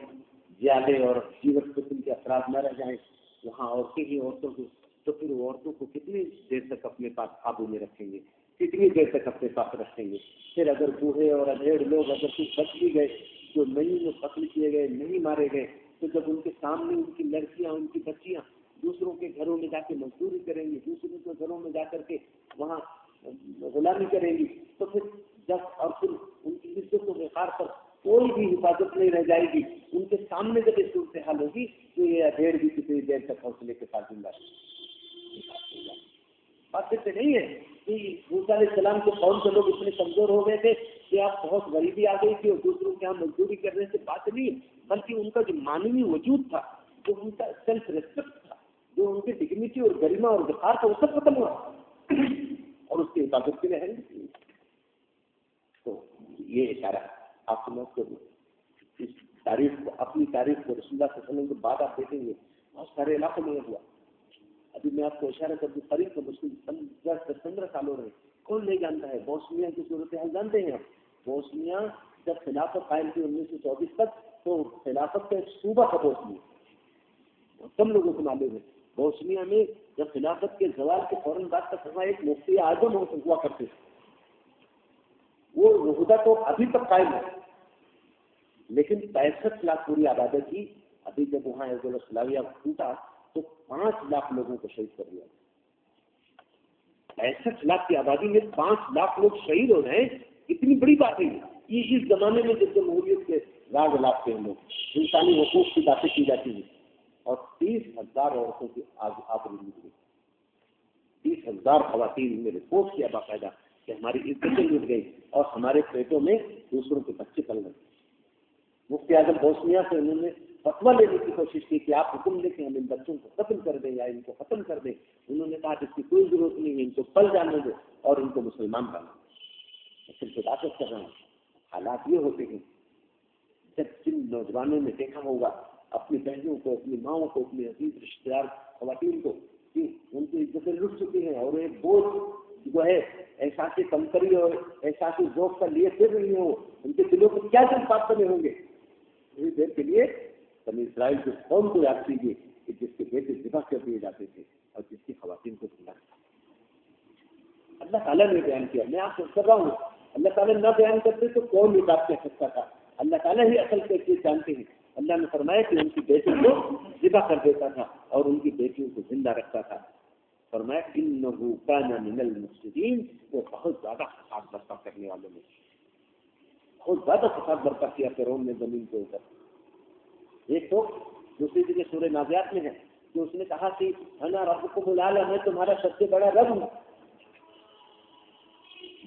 زیادہ اور جیوت قسم کے افراد نہ رہ جائیں، وہاں عورتیں ہی عورتوں کو، تو پھر وہ عورتوں کو کتنی دیر تک اپنے پاس قابو میں رکھیں گے، کتنی دیر تک اپنے پاس رکھیں گے؟ پھر اگر بوڑھے اور ادھیڑ لوگ اگر کچھ بچ بھی گئے، جو نہیں جو قتل کیے گئے، نہیں مارے گئے، تو جب ان کے سامنے ان کی لڑکیاں، ان کی بچیاں دوسروں کے گھروں میں جا کے مزدوری کریں گی، دوسروں کے گھروں میں جا کر کے وہاں غلامی کریں گی، تو پھر جب اور پھر ان کی عزت و وقار پر کوئی بھی حفاظت نہیں رہ جائے گی۔ ان کے سامنے جب یہ صورتحال ہوگی تو یہ ادھیڑ بھی کسی دیر تک حوصلے کے ساتھ زندہ رہے گی۔ بات سے نہیں ہے کہ موسیٰ علیہ السلام کے قوم کے لوگ اتنے کمزور ہو گئے تھے کہ آپ بہت غریبی آ گئی تھی اور دوسروں کے یہاں مزدوری کرنے سے بات نہیں، بلکہ ان کا جو مانوی وجود تھا، جو ان کا سیلف ریسپیکٹ تھا، جو ان کی ڈگنیٹی اور گریما اور وقار تھا، وہ سب ختم ہوا، اور اس کی حفاظت کے لیے ہے نہیں۔ تو یہ اشارہ آپ سمجھ کر اس تاریخ کو، اپنی تاریخ کو رسول اللہ صلی اللہ علیہ وسلم کے بعد آپ دیکھیں گے بہت سارے علاقوں میں ہوا۔ ابھی میں آپ کو اشارہ کر دوں، قریب کا مشکل 10-15 سال ہو رہے ہیں، کون نہیں جانتا ہے بوسنیا کی صورتحال جانتے ہیں آپ؟ بوسنیا جب خلافت قائم کی 1924 تک، تو خلافت کا ایک صوبہ تھا بوسنیا، کم لوگوں کو معلوم ہے۔ بوسنیا میں جب خلافت کے زوال کے فوراً بعد تک وہاں ایک مفتی اعظم ہوا کرتے تھے، وہ عہدہ تو ابھی تک قائم ہے، لیکن 65 لاکھ پوری آبادی کی۔ ابھی جب وہاں یوگوسلاویہ ٹوٹا تو 5 لاکھ لوگوں کو شہید کر دیا۔ 65 لاکھ کی آبادی میں 5 لاکھ لوگ شہید ہو رہے ہیں، اتنی بڑی بات ہے یہ۔ اس زمانے میں جب جمہوریت کے راز علاقے ہیں، لوگ انسانی حقوق کی باتیں کی جاتی ہیں، اور 30,000 عورتوں کی آبرو لوٹ گئی، 30,000 خواتین میں رپورٹ کیا باقاعدہ کہ ہماری عزتیں لوٹ گئی اور ہمارے پیٹوں میں دوسروں کے بچے پل گئے۔ مفتی اعظم بوسنیا سے انہوں نے فتویٰ لینے کی کوشش کی کہ آپ حکم لیں کہ ہم ان بچوں کو قتل کر دیں یا ان کو ختم کر دیں۔ انہوں نے کہا کہ اس کی کوئی ضرورت نہیں ہے، ان کو پل جانے دو اور ان کو مسلمان بنا۔ صرف بات کر رہا ہوں، حالات یہ ہوتے ہیں جب جن نوجوانوں نے دیکھا ہوگا اپنی بہنوں کو، اپنی ماؤں کو، اپنے عزیز رشتے دار خواتین کو کہ ان کی عزتیں لٹ چکی ہیں، اور ایک بوجھ جو ہے احساس کمتری اور احساس ذوق کا لیے پھر رہی ہو، ان کے دلوں کو کیا جذبات بنے ہوں گے؟ تھوڑی دیر کے لیے بنی اسرائیل کے قوم کو یاد کیجیے کہ جس کے بیٹے ذبح کر دیے جاتے تھے اور جس کی خواتین کو بھلا اللہ تعالیٰ نے بیان کیا۔ میں آپ کو کر رہا ہوں، اللہ تعالیٰ نہ بیان کرتے تو کون یہ بات کہہ سکتا تھا؟ اللہ تعالیٰ ہی اصل کے چیز جانتے ہیں۔ اللہ نے فرمایا کہ ان کی بیٹی کو ذبح کر دیتا تھا اور ان کی بیٹیوں کو زندہ رکھتا تھا۔ فرمایا انہ کان من المفسدین، وہ بہت زیادہ فساد برپا کرنے والوں میں، بہت زیادہ فساد برپا کیا فرعون نے زمین کے اوپر۔ ایک تو دوسری جگہ سورہ نازعات میں ہے کہ اس نے کہا کہ انا ربکم الاعلی، میں تمہارا سب سے بڑا رب ہوں،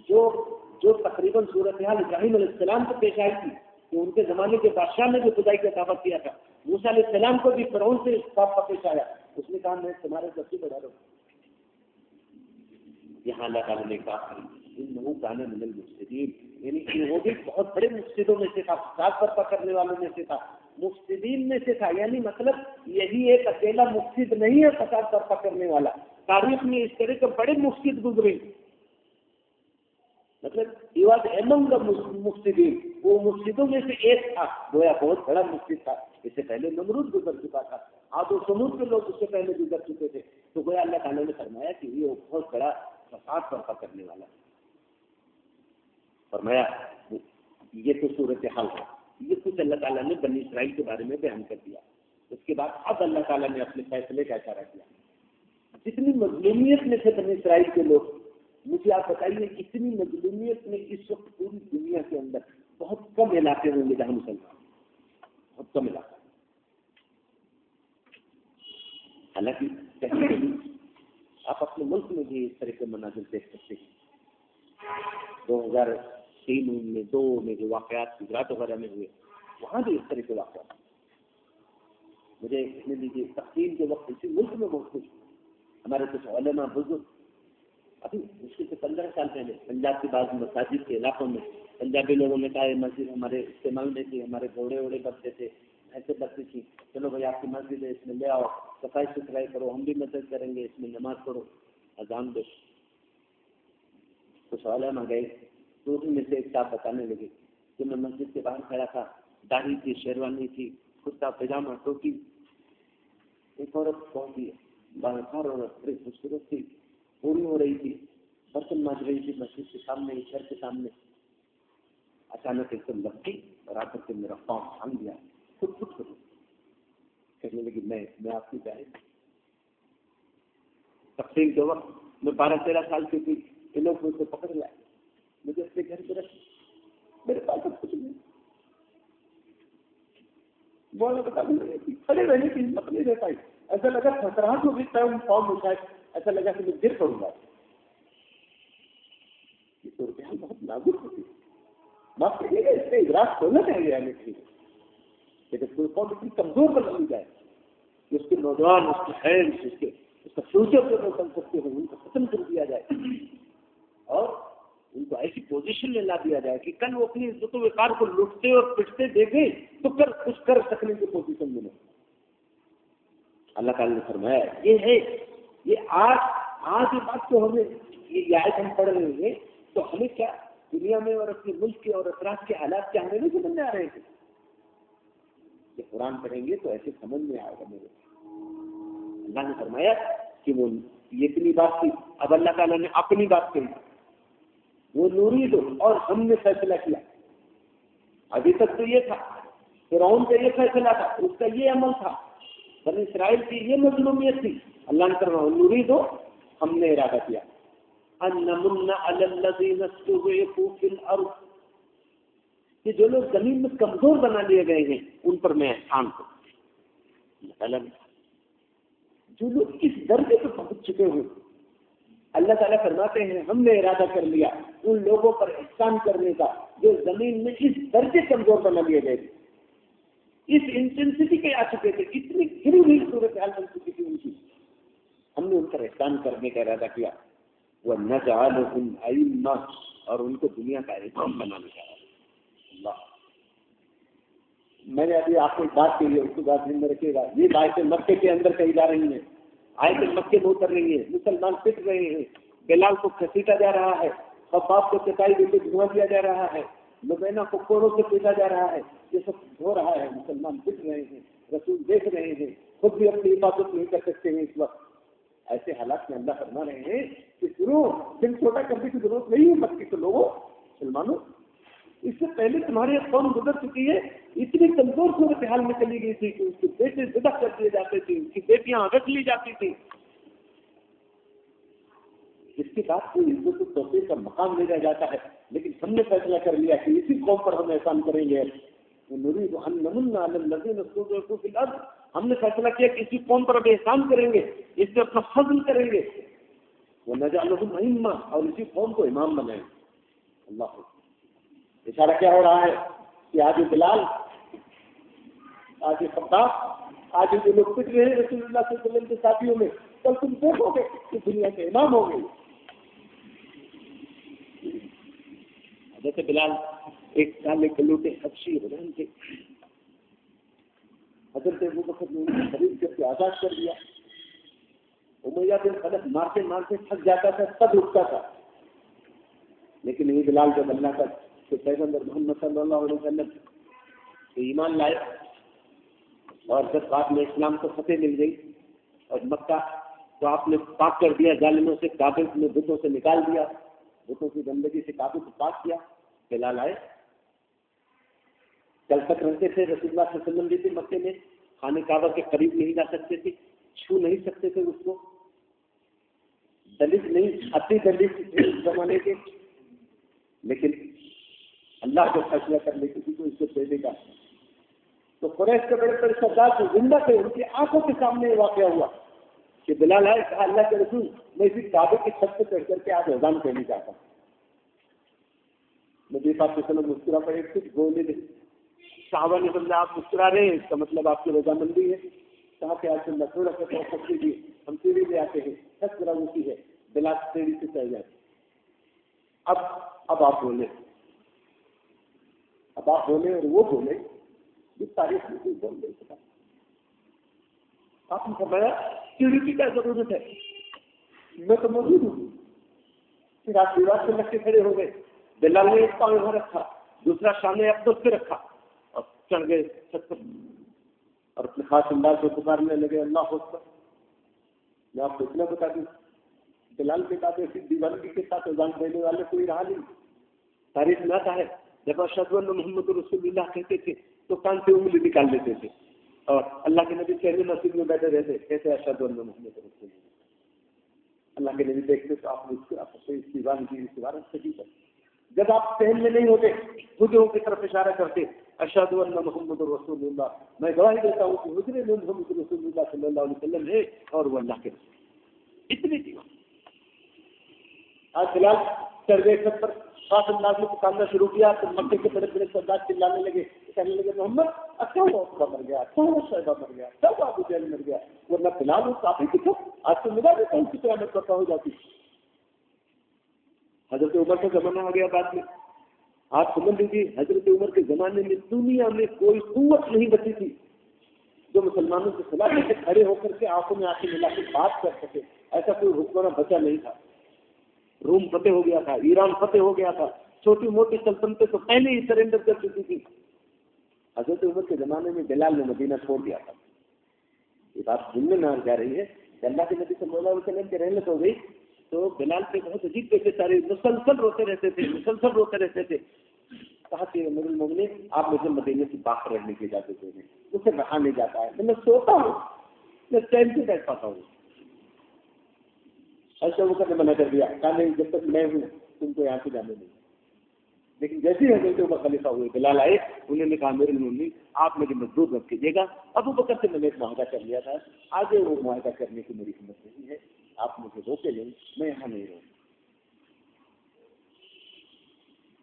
جو تقریباً صورتحال ابراہیم علیہ السلام کو پیش آئی تھی کہ ان کے زمانے کے بادشاہ نے جو خدائی کا دعویٰ کیا تھا، موسیٰ علیہ السلام کو بھی فرعون سے اس بات کا پیش آیا، اس نے کہا میں تمہارے سب سے بڑا رب ہوں۔ یہاں اللہ تعالیٰ نے کہا انہ کان من المفسدین، یعنی کہ وہ بھی بہت بڑے مفسدوں میں سے تھا، فساد برپا کرنے والوں میں سے تھا، مفسدین میں سے تھا۔ یعنی مطلب یہی ایک اکیلا مفسد نہیں ہے فساد برپا کرنے والا، تاریخ میں اس طرح کے بڑے مفسد گزرے، مطلب he was among the مفسدین، وہ مفسدوں میں سے ایک تھا، گویا بہت بڑا مفسد تھا. اس سے پہلے نمرود گزر چکا تھا، عاد و ثمود کے لوگ اس سے پہلے گزر چکے تھے. تو گویا اللہ تعالیٰ نے فرمایا کہ یہ بہت بڑا فساد برپا کرنے والا ہے. فرمایا یہ تو صورت حال ہے. یہ کچھ اللہ تعالیٰ نے بنی اسرائیل کے بارے میں بیان کر دیا. اس کے بعد اب اللہ تعالیٰ نے اپنے فیصلے کا اشارہ کیا. جتنی مظلومیت میں تھے بنی اسرائیل کے لوگ، مجھے آپ بتائیے اتنی مظلومیت میں اس وقت پوری دنیا کے اندر بہت کم علاقے ہوں گے جہاں مسلمان، بہت کم علاقہ. حالانکہ آپ اپنے ملک میں بھی اس طرح کے مناظر دیکھ سکتے ہیں. 2003 میں 2 میں جو واقعات گجرات وغیرہ میں ہوئے، وہاں بھی اس طرح کے واقعات. مجھے کہنے دیجیے تقسیم کے وقت اسی ملک میں بہت خوش ہمارے کچھ علماء بزرگ ابھی مشکل سے 15 سال پہلے پنجاب کے بعض مساجد کے علاقوں میں پنجابی لوگوں نے کہا یہ مسجد ہمارے استعمال میں تھی، ہمارے گھوڑے بچتے تھے، ایسے بچتی تھی، چلو بھائی آپ کی مسجد ہے، اس میں لے آؤ، صفائی ستھرائی کرو، ہم بھی مدد کریں گے، اس میں نماز پڑھو، اذان دو. کچھ علماء گئے تو ان میں سے ایک صاحب بتانے لگے کہ میں مسجد کے باہر کھڑا تھا، داڑھی تھی، شیروانی تھی، کرتا پاجامہ، ٹوپی. ایک عورت پہنچی، باہر عورت بڑی خوبصورت تھی، پوری ہو رہی تھی، برتن مانج رہی تھی مسجد کے سامنے، گھر کے سامنے. اچانک ایک دم لپکی اور آ کر کے میرا پاؤں تھام دیا، خود کہنے لگی میں آپ کی بہن. تقسیم کے وقت میں 12-13 سال کی تھی، یہ لوگ مجھ سے پکڑ لائے، مجھے اپنے گھر پہ رکھ، میرے پاس اب کچھ نہیں. بولنا بتا کھڑے رہنے کی ہمت نہیں رہ پائی. ایسا لگا خطرات ہو گئی فارم اٹھائے، ایسا لگا کہ میں گر پڑوں گا. یہ صورتحال بہت نازک ہوتی ہے. معاف کریے گا، اس کا ادراک کھولنا چاہیے ہمیں کہیں، لیکن کوئی قوم اتنی کمزور بن لی جائے کہ اس کے نوجوان، اس کے ہینڈ، اس کا فیوچر جو لوگ بن سکتے ہیں ان کو ختم کر دیا جائے اور ان کو ایسی پوزیشن میں لا دیا جائے کہ کل وہ اپنی عزت و وقار کو لوٹتے اور پٹتے دیکھیں تو کچھ کر سکنے کی پوزیشن ملے. اللہ تعالیٰ نے فرمایا یہ ہے، یہ آج یہ بات تو ہمیں یہ آیت ہم پڑھ رہے ہیں تو ہمیں کیا دنیا میں اور اپنے ملک کے اور اطراف کے حالات کیا ہمیں نہیں سمجھ میں آ رہے تھے. یہ قرآن پڑھیں گے تو ایسے سمجھ میں آئے گا. میرے اللہ نے فرمایا کہ وہ یہ اتنی بات تھی. اب اللہ تعالیٰ نے اپنی بات کہی، وہ نوری دو اور ہم نے فیصلہ کیا. ابھی تک تو یہ تھا، فرعون کا یہ فیصلہ تھا، اس کا یہ عمل تھا، بنی اسرائیل کی یہ مظلومیت تھی. اللہ نے فرمایا نوری دو، ہم نے ارادہ کیا ان نمن علی الذین استضعفوا فی الارض، کہ جو لوگ زمین میں کمزور بنا لیے گئے ہیں ان پر میں احسان کروں. جو لوگ اس درجے پہ پہنچ چکے ہیں اللہ تعالیٰ فرماتے ہیں ہم نے ارادہ کر لیا ان لوگوں پر احسان کرنے کا جو زمین میں اس درجے کمزور بنا لیے گئے تھے، اس انٹینسٹی کے آ چکے تھے، اتنی گری ہوئی صورتحال بن چکی تھی ان کی. ہم نے ان پر احسان کرنے کا ارادہ کیا. وَنَجْعَلُهُمْ أَئِمَّةً، اور ان کو دنیا کا امام بنانے کا ارادہ. اللہ، میں نے ابھی آپ کو ایک بات کہی ہے، اس کو بات ذہن میں رکھیے گا. یہ آیتیں مکے کے اندر کہی جا رہی ہیں، آیتیں مکے میں اتر رہی ہیں، مسلمان پٹ رہے ہیں، بلال کو گھسیٹا جا رہا ہے، خباب کو چٹائی دے کے دھواں دیا جا رہا ہے، لبینہ کو کوڑوں سے پیٹا جا رہا ہے. یہ سب ہو رہا ہے، مسلمان پٹ رہے ہیں، رسول دیکھ رہے ہیں، خود بھی اپنی حفاظت نہیں کر سکتے ہیں اس وقت. ایسے حالات میں اللہ فرما رہے ہیں کہ شروع دل چھوٹا کرنے کی ضرورت نہیں ہے مکے کے لوگوں، مسلمانوں. اس سے پہلے تمہاری قوم گزر چکی ہے، اتنی کمزور صورتحال میں چلی گئی تھی کہ اس کے بیٹے ذبح کر دیے جاتے تھے، اس کی بیٹیاں رکھ لی جاتی تھی. اس کے بعد کوئی عزت و توفیق کا مقام لے جایا جاتا ہے، لیکن ہم نے فیصلہ کر لیا کہ اسی قوم پر ہم احسان کریں گے. نريد ان نمن على الذين استضعفوا في الارض، ہم نے فیصلہ کیا کہ اسی قوم پر اب احسان کریں گے، اس سے اپنا فضل کریں گے. ونجعلهم ائمہ، اور اسی قوم کو امام بنائیں. اللہ، اشارہ کیا ہو رہا ہے کہ آج بلال، آج خباب، آج جو لوگ پٹ رہے ہیں رسول اللہ صلی اللہ علیہ وسلم کے ساتھیوں میں، کل تم دیکھو گے کہ دنیا کے امام ہو گئے. جیسے بلال ایک سال کلوٹے حبشی غلام تھے، حضرت ابوبکر نے انہیں خرید کر کے آزاد کر دیا. امیہ بن خلف مارتے مارتے تھک جاتا تھا، تب اٹھتا تھا. لیکن یہ بلال جب اللہ کا پیغمبر محمد صلی اللہ علیہ وسلم تو ایمان لائے اور جب بعد میں اسلام کو فتح مل گئی اور مکہ تو آپ نے پاک کر دیا ظالموں سے، کعبے میں بتوں سے نکال دیا، بتوں کی گندگی سے کعبے کو پاک کیا، بلال آئے، کل تک رہتے تھے رسول اللہ صلی اللہ علیہ وسلم بھی تھے مکے میں، خانے کعبہ کے قریب نہیں جا سکتے تھے، چھو نہیں سکتے تھے اس کو، دلت نہیں، اتی دلت تھے اس زمانے کے، لیکن اللہ کو فیصلہ کرنے کسی کو عزت دے دے گا۔ تو قریش کے بڑے بڑے سردار جو زندہ تھے ان کی آنکھوں کے سامنے یہ واقعہ ہوا کہ بلال آئے، کہا اللہ کے رسول میں اسی کعبے کی چھت پہ چڑھ کر کے آج اذان کہنے چاہتا ہوں۔ نبی پاک صلی اللہ علیہ وسلم مسکرا پڑے، کچھ بولنے دے، صحابہ نے سمجھا آپ مسکرا رہے ہیں اس کا مطلب آپ کی رضامندی ہے، کہا کہ آج اللہ تھوڑا سا توقف کیجیے، ہم سیڑھی لے آتے ہیں، چھت ذرا اونچی ہے، بلال سیڑھی سے چڑھ جاتے، اب آپ بولے، اب آپ بولے اور وہ بولے یہ تاریخ میں کوئی بول نہیں سکتا۔ آپ نے فرمایا سیڑھی کی کیا ضرورت ہے، میں تو موجود ہوں۔ پھر آپ دیوار سے لگ کے کھڑے ہو گئے، بلال نے ایک پاؤں یہاں رکھا، دوسرا شانے افدل پہ رکھا اور چڑھ گئے چھت پر اور اپنے خاص انداز سے پکارنے لگے اللہ اکبر۔ میں آپ کو اتنا بتا دوں بلال کے ساتھ ایسی دیوانگی کے ساتھ اذان دینے والے کوئی رہا نہیں۔ تاریخ میں آتا ہے جب اشہد ان محمد رسول اللہ کہتے تھے تو کان سے انگلی نکال لیتے تھے اور اللہ کے نبی کہنے مسجد میں بیٹھے رہتے کہتے اشہد ان محمد رسول اللہ۔ اللہ کے نبی دیکھتے تو آپ نے اس دیوانگی اس عبارت سے کی کر، جب آپ پہن میں نہیں ہوتے حجروں کی طرف اشارہ کرتے اشہد ان محمد رسول اللہ، میں گواہی دیتا ہوں کہ حجرے میں محمد رسول اللہ صلی اللہ علیہ وسلم ہے اور وہ اللہ کے رسول، اتنی دیوان۔ آج فی الحال چڑھ گئے چھت پر، خاص انداز میں پکارنا شروع کیا تو مکے کے بڑے بڑے سردار چلانے لگے، کہنے لگے محمد اچھا ہوا عقبہ مر گیا، اچھا ہوا شیبہ مر گیا، اچھا ہوا ابو جہل مر گیا، ورنہ بلال اس کافی کی تھا آج تو ملا دیتا ہوں کسی قیامت کرتا ہو جاتی۔ حضرت عمر کا زمانہ آ گیا بعد میں، آپ سمجھ لیجیے حضرت عمر کے زمانے میں دنیا میں کوئی قوت نہیں بچی تھی جو مسلمانوں کے خلاف سے کھڑے ہو کر کے آنکھوں میں آنکھیں ملا کے بات کر سکے، ایسا کوئی حکمراں بچا نہیں تھا۔ روم فتح ہو گیا تھا، ایران فتح ہو گیا تھا، چھوٹی موٹی سلطنتیں تو پہلے ہی سرنڈر کر چکی تھی۔ حضرت عمر کے زمانے میں بلال نے مدینہ چھوڑ دیا تھا۔ یہ بات سننے میں آ جا رہی ہے کہ اللہ کے نبی صلی اللہ علیہ وسلم کی رحمت ہو گئی تو بلال پہ بہت عجیب کیسے سارے مسلسل روتے رہتے تھے، کہا کہ امیر المومنین آپ مجھے مدینے سے باہر رہنے کی اجازت دے دیں، اسے رہا نہیں جاتا ہے، میں سوتا ہوں، میں چین سے بیٹھ پاتا ہوں۔ ایسا وہ نے منع کر دیا، کہا نہیں جب تک میں ہوں تم کو یہاں سے جانے نہیں۔ لیکن جیسے ہی حضرت عمر خلیفہ ہوئے بلال آئے، انہوں نے کہا امیر المومنین آپ مجھے مجبور مت کیجیے گا، ابو بکر سے میں نے ایک معاہدہ کر لیا تھا، آگے وہ معاہدہ کرنے کی میری ہمت نہیں ہے، آپ مجھے روکے لیں، میں یہاں نہیں رہوں۔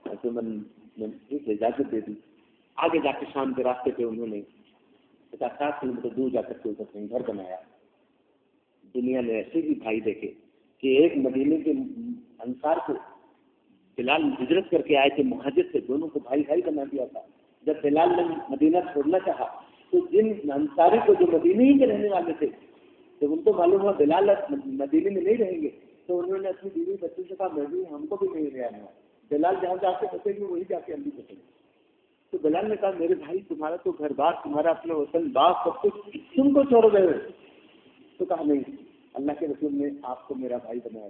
ایسے میں ایک اجازت دے دی۔ آگے جا کے شام کے راستے پہ انہوں نے 50 کلومیٹر دور جا کر کے اوپر کہیں گھر بنایا۔ دنیا نے ایسے بھی بھائی دیکھے کہ ایک مدینے کے انصار کو بلال ہجرت کر کے آئے تھے مہاجر سے، دونوں کو بھائی بھائی بنا دیا تھا۔ جب بلال نے مدینہ چھوڑنا چاہا تو جن انصاری کو جو مدینے ہی کے رہنے والے تھے جب ان کو معلوم ہوا بلال مدینے میں نہیں رہیں گے تو انہوں نے اپنی بیوی بچوں سے کہا میں بھی ہم کو بھی نہیں رہنا ہے، بلال جہاں جا کے بسیں گے وہی جا کے ہم بھی بسیں گے۔ تو بلال نے کہا میرے بھائی تمہارا تو گھر بار، تمہارا اپنا وطن باغ سب کچھ تم کو چھوڑ گئے۔ تو کہا نہیں، اللہ کے رسول نے آپ کو میرا بھائی بنایا۔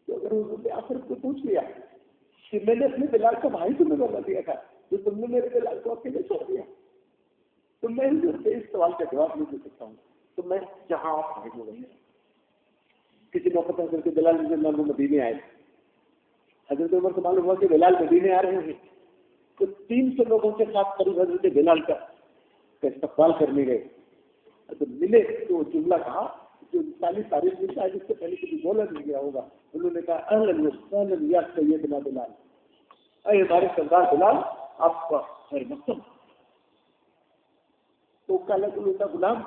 تو اگر حضور نے آخر کو پوچھ لیا کہ میں نے اپنے بلال کا بھائی تمہیں بنا دیا تھا تو تم نے میرے بلال کو اکیلے چھوڑ دیا، تو میں اس سوال کا جواب نہیں دے سکتا ہوں، تو میں جہاں آپ کھڑے ہو گئے۔ کسی موقع پر حضرت بلال رضی اللہ عنہ مدینے آئے، حضرت عمر کو معلوم ہوا کہ بلال مدینے آ رہے ہیں تو 300 لوگوں کے ساتھ قریب حضرت بلال کا استقبال کرنے گئے۔ تو ملے تو وہ جملہ کہا جو انسانی تاریخ میں شاید اس سے پہلے کبھی بولا نہیں گیا ہوگا، انہوں نے کہا اہلا وسہلا یا سیدنا بلال، اے ہمارے سردار بلال آپ کا خیر مقدم۔ تو کالا گلوتا غلام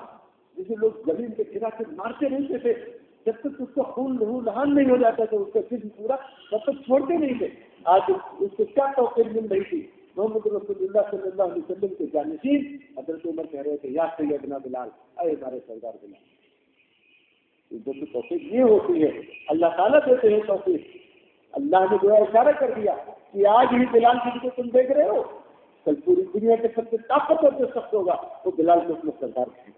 جسے لوگ زمین کے گرا کے مارتے رہتے تھے جب تک اس کا خون لہو لہان نہیں ہو جاتا تھا، اس کا جسم پورا تب تک چھوڑتے نہیں تھے۔ آج اس کو کیا توقیر مل رہی تھی، محمد رسول اللہ صلی اللہ علیہ وسلم کے جانشین حضرت عمر کہہ رہے تھے یا سیدنا بلال، اے ہمارے سردار بلال۔ جو توفیق یہ ہوتی ہے اللہ تعالیٰ دیتے ہیں توفیق. اللہ نے جو ہے اشارہ کر دیا کہ آج ہی بلال جن کو تم دیکھ رہے ہو کل پوری دنیا کے سب سے طاقتور جو شخص ہوگا وہ بلال کو اپنا سردار تھے.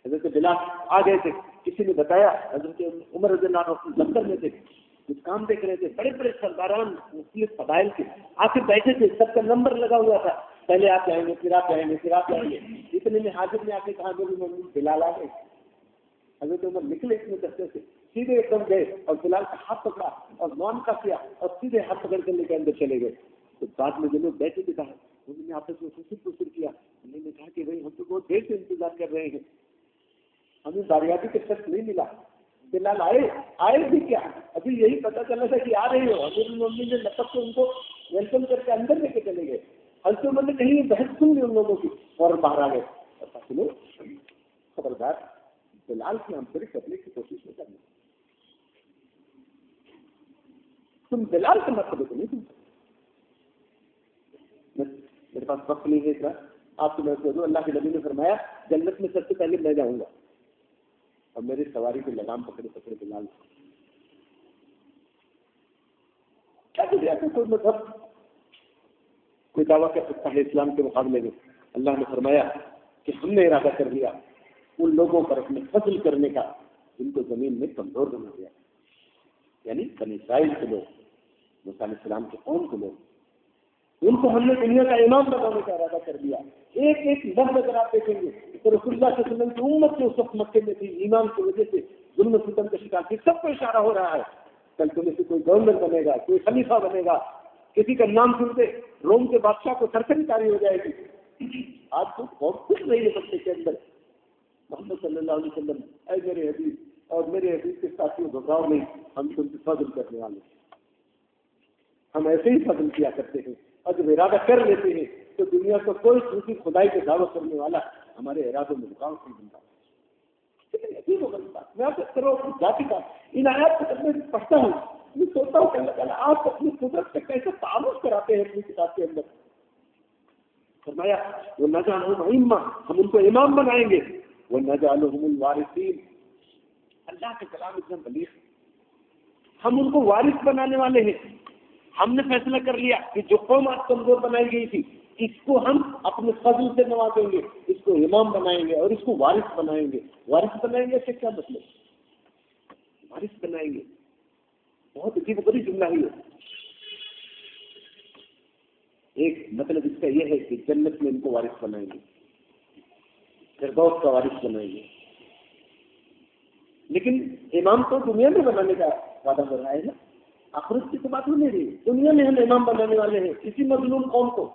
حضرت بلال آ گئے تھے, کسی نے بتایا حضرت عمر رضی اللہ عنہ دفتر میں تھے, کچھ کام دیکھ رہے تھے, بڑے بڑے سرداران مختلف قبائل کے آ کے بیٹھے تھے, سب کا نمبر لگا ہوا تھا, پہلے آپ جائیں گے پھر آپ جائیں گے پھر آپ جائیں گے. اتنے میں حاضر نے آ کے کہا میری ممی بلال آ گئے. حضرت عمر نکلے اتنے دستے سے, سیدھے ایک دم گئے اور بلال کا ہاتھ پکڑا اور نام کا کیا اور سیدھے ہاتھ پکڑ کر لے کے اندر چلے گئے. تو بعد میں جو لوگ بیٹھے تھے کہا انہوں نے آپس میں پوچھ کیا, انہوں نے کہا کہ بھائی ہم تو بہت دیر سے انتظار کر رہے ہیں, ہمیں باریابی کے شخص نہیں ملا. بلال آئے بھی کیا, ابھی یہی پتا چلا تھا کہ آ رہے ہو. حضرت ممی نے لپک کے ان کو ویلکم کر کے اندر لے کے چلے گئے. حضرت عمر نے کہیں بحث سن لی ان لوگوں کی اور باہر آ گئے. سنو خبردار بلال کی ہم صرف کرنے کی کوشش نہیں کرنا, تم بلال کے مرتبے کو نہیں سن سکتے. میرے پاس وقت نہیں ہے اتنا, آپ کو میں کہہ دوں اللہ کے نبی نے فرمایا جنت میں سب سے پہلے میں جاؤں گا اور میری سواری کو لگام پکڑے پکڑے بلال. کیا کوئی مذہب کوئی دعویٰ کر سکتا ہے اسلام کے مقابلے میں؟ اللہ نے فرمایا کہ ہم نے ارادہ کر لیا ان لوگوں پر اپنے فضل کرنے کا جن کو زمین میں کمزور بنا دیا, یعنی بنی اسرائیل کے لوگ, موسیٰ علیہ السلام کے قوم کے لوگ, ان کو ہم نے دنیا کا امام بنانے کا ارادہ کر دیا. ایک ایک لفظ اگر آپ دیکھیں گے تو رسول اللہ صلی اللہ علیہ وسلم کی امت جو اس وقت مکے میں تھی ایمان کی وجہ سے ظلم و ستم کا شکار تھی, سب کو اشارہ ہو رہا ہے کل تمہیں سے کوئی گورنر بنے گا, کوئی خلیفہ بنے گا, کسی کا نام سنتے روم کے بادشاہ کو سرسری تاری ہو جائے گی. آج تو بہت کچھ نہیں ہے بچے کے اندر. محمد صلی اللہ علیہ وسلم اے میرے حبیب اور میرے حبیب کے ساتھیوں گھبراؤ نہیں, ہم تم سے فضل کرنے والے, ہم ایسے ہی فضل کیا کرتے ہیں اور جب ارادہ کر لیتے ہیں تو دنیا کو کوئی دوسری خدائی کے دعوت کرنے والا ہمارے ارادوں میں رکاوٹ نہیں بنتا. میں آپ کرو ذاتی کا ان آیات کو جب میں پڑھتا ہوں میں سوچتا ہوں کہ اللہ تعالیٰ آپ اپنی قدرت سے کیسے تعارف کراتے ہیں اپنی کتاب کے اندر. فرمایا وہ نجعلہم ائمہ, ہم ان کو امام بنائیں گے, وہ نجعلہم الوارثین. اللہ کے کلام اتنا بلیغ, ہم ان کو وارث بنانے والے ہیں. ہم نے فیصلہ کر لیا کہ جو قوم آج کمزور بنائی گئی تھی اس کو ہم اپنے فضل سے نوازیں گے, اس کو امام بنائیں گے اور اس کو وارث بنائیں گے. وارث بنائیں گے سے کیا مطلب؟ وارث بنائیں گے بہت عجیب بڑی جملہ ہی ہے. ایک مطلب اس کا یہ ہے کہ جنت میں ان کو وارث بنائیں گے, فردوس کا وارث بنائیں گے. لیکن امام تو دنیا میں بنانے کا وعدہ کر رہا ہے نا, آخرت کی تو بات ہو نہیں رہی. دنیا میں ہم امام بنانے والے ہیں کسی مظلوم قوم کو,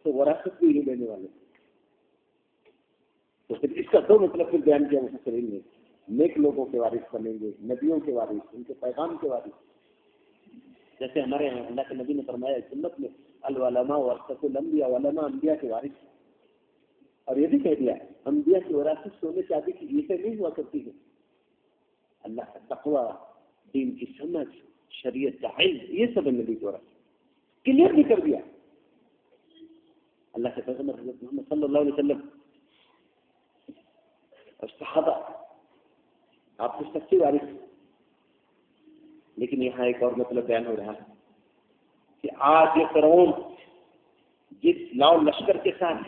تو وراثت بھی نہیں دینے والے. تو پھر اس کا دو مطلب پھر بیان کیا مفسرین نے, نیک لوگوں کے وارث بنیں گے, نبیوں کے وارث, ان کے پیغام کے وارث. جیسے ہمارے یہاں اللہ کے نبی نے فرمایا سنت میں العلماء ورثۃ الانبیاء, علماء انبیاء کے وارث. اور یہ بھی کہہ دیا انبیاء کی وراثت سونے چاندی کی چیزیں نہیں ہوا کرتی ہے. اللہ کا تقوی, دین کی سمجھ, شریعت کا علم, یہ سب نبی کو کلیئر بھی کر دیا. اللہ کے پیغمبر حضرت محمد صلی اللہ علیہ وسلم اور صحابہ آپ کو سچی وارث. لیکن یہاں ایک اور مطلب بیان ہو رہا ہے کہ آج یہ فرعون جس لاؤ لشکر کے ساتھ,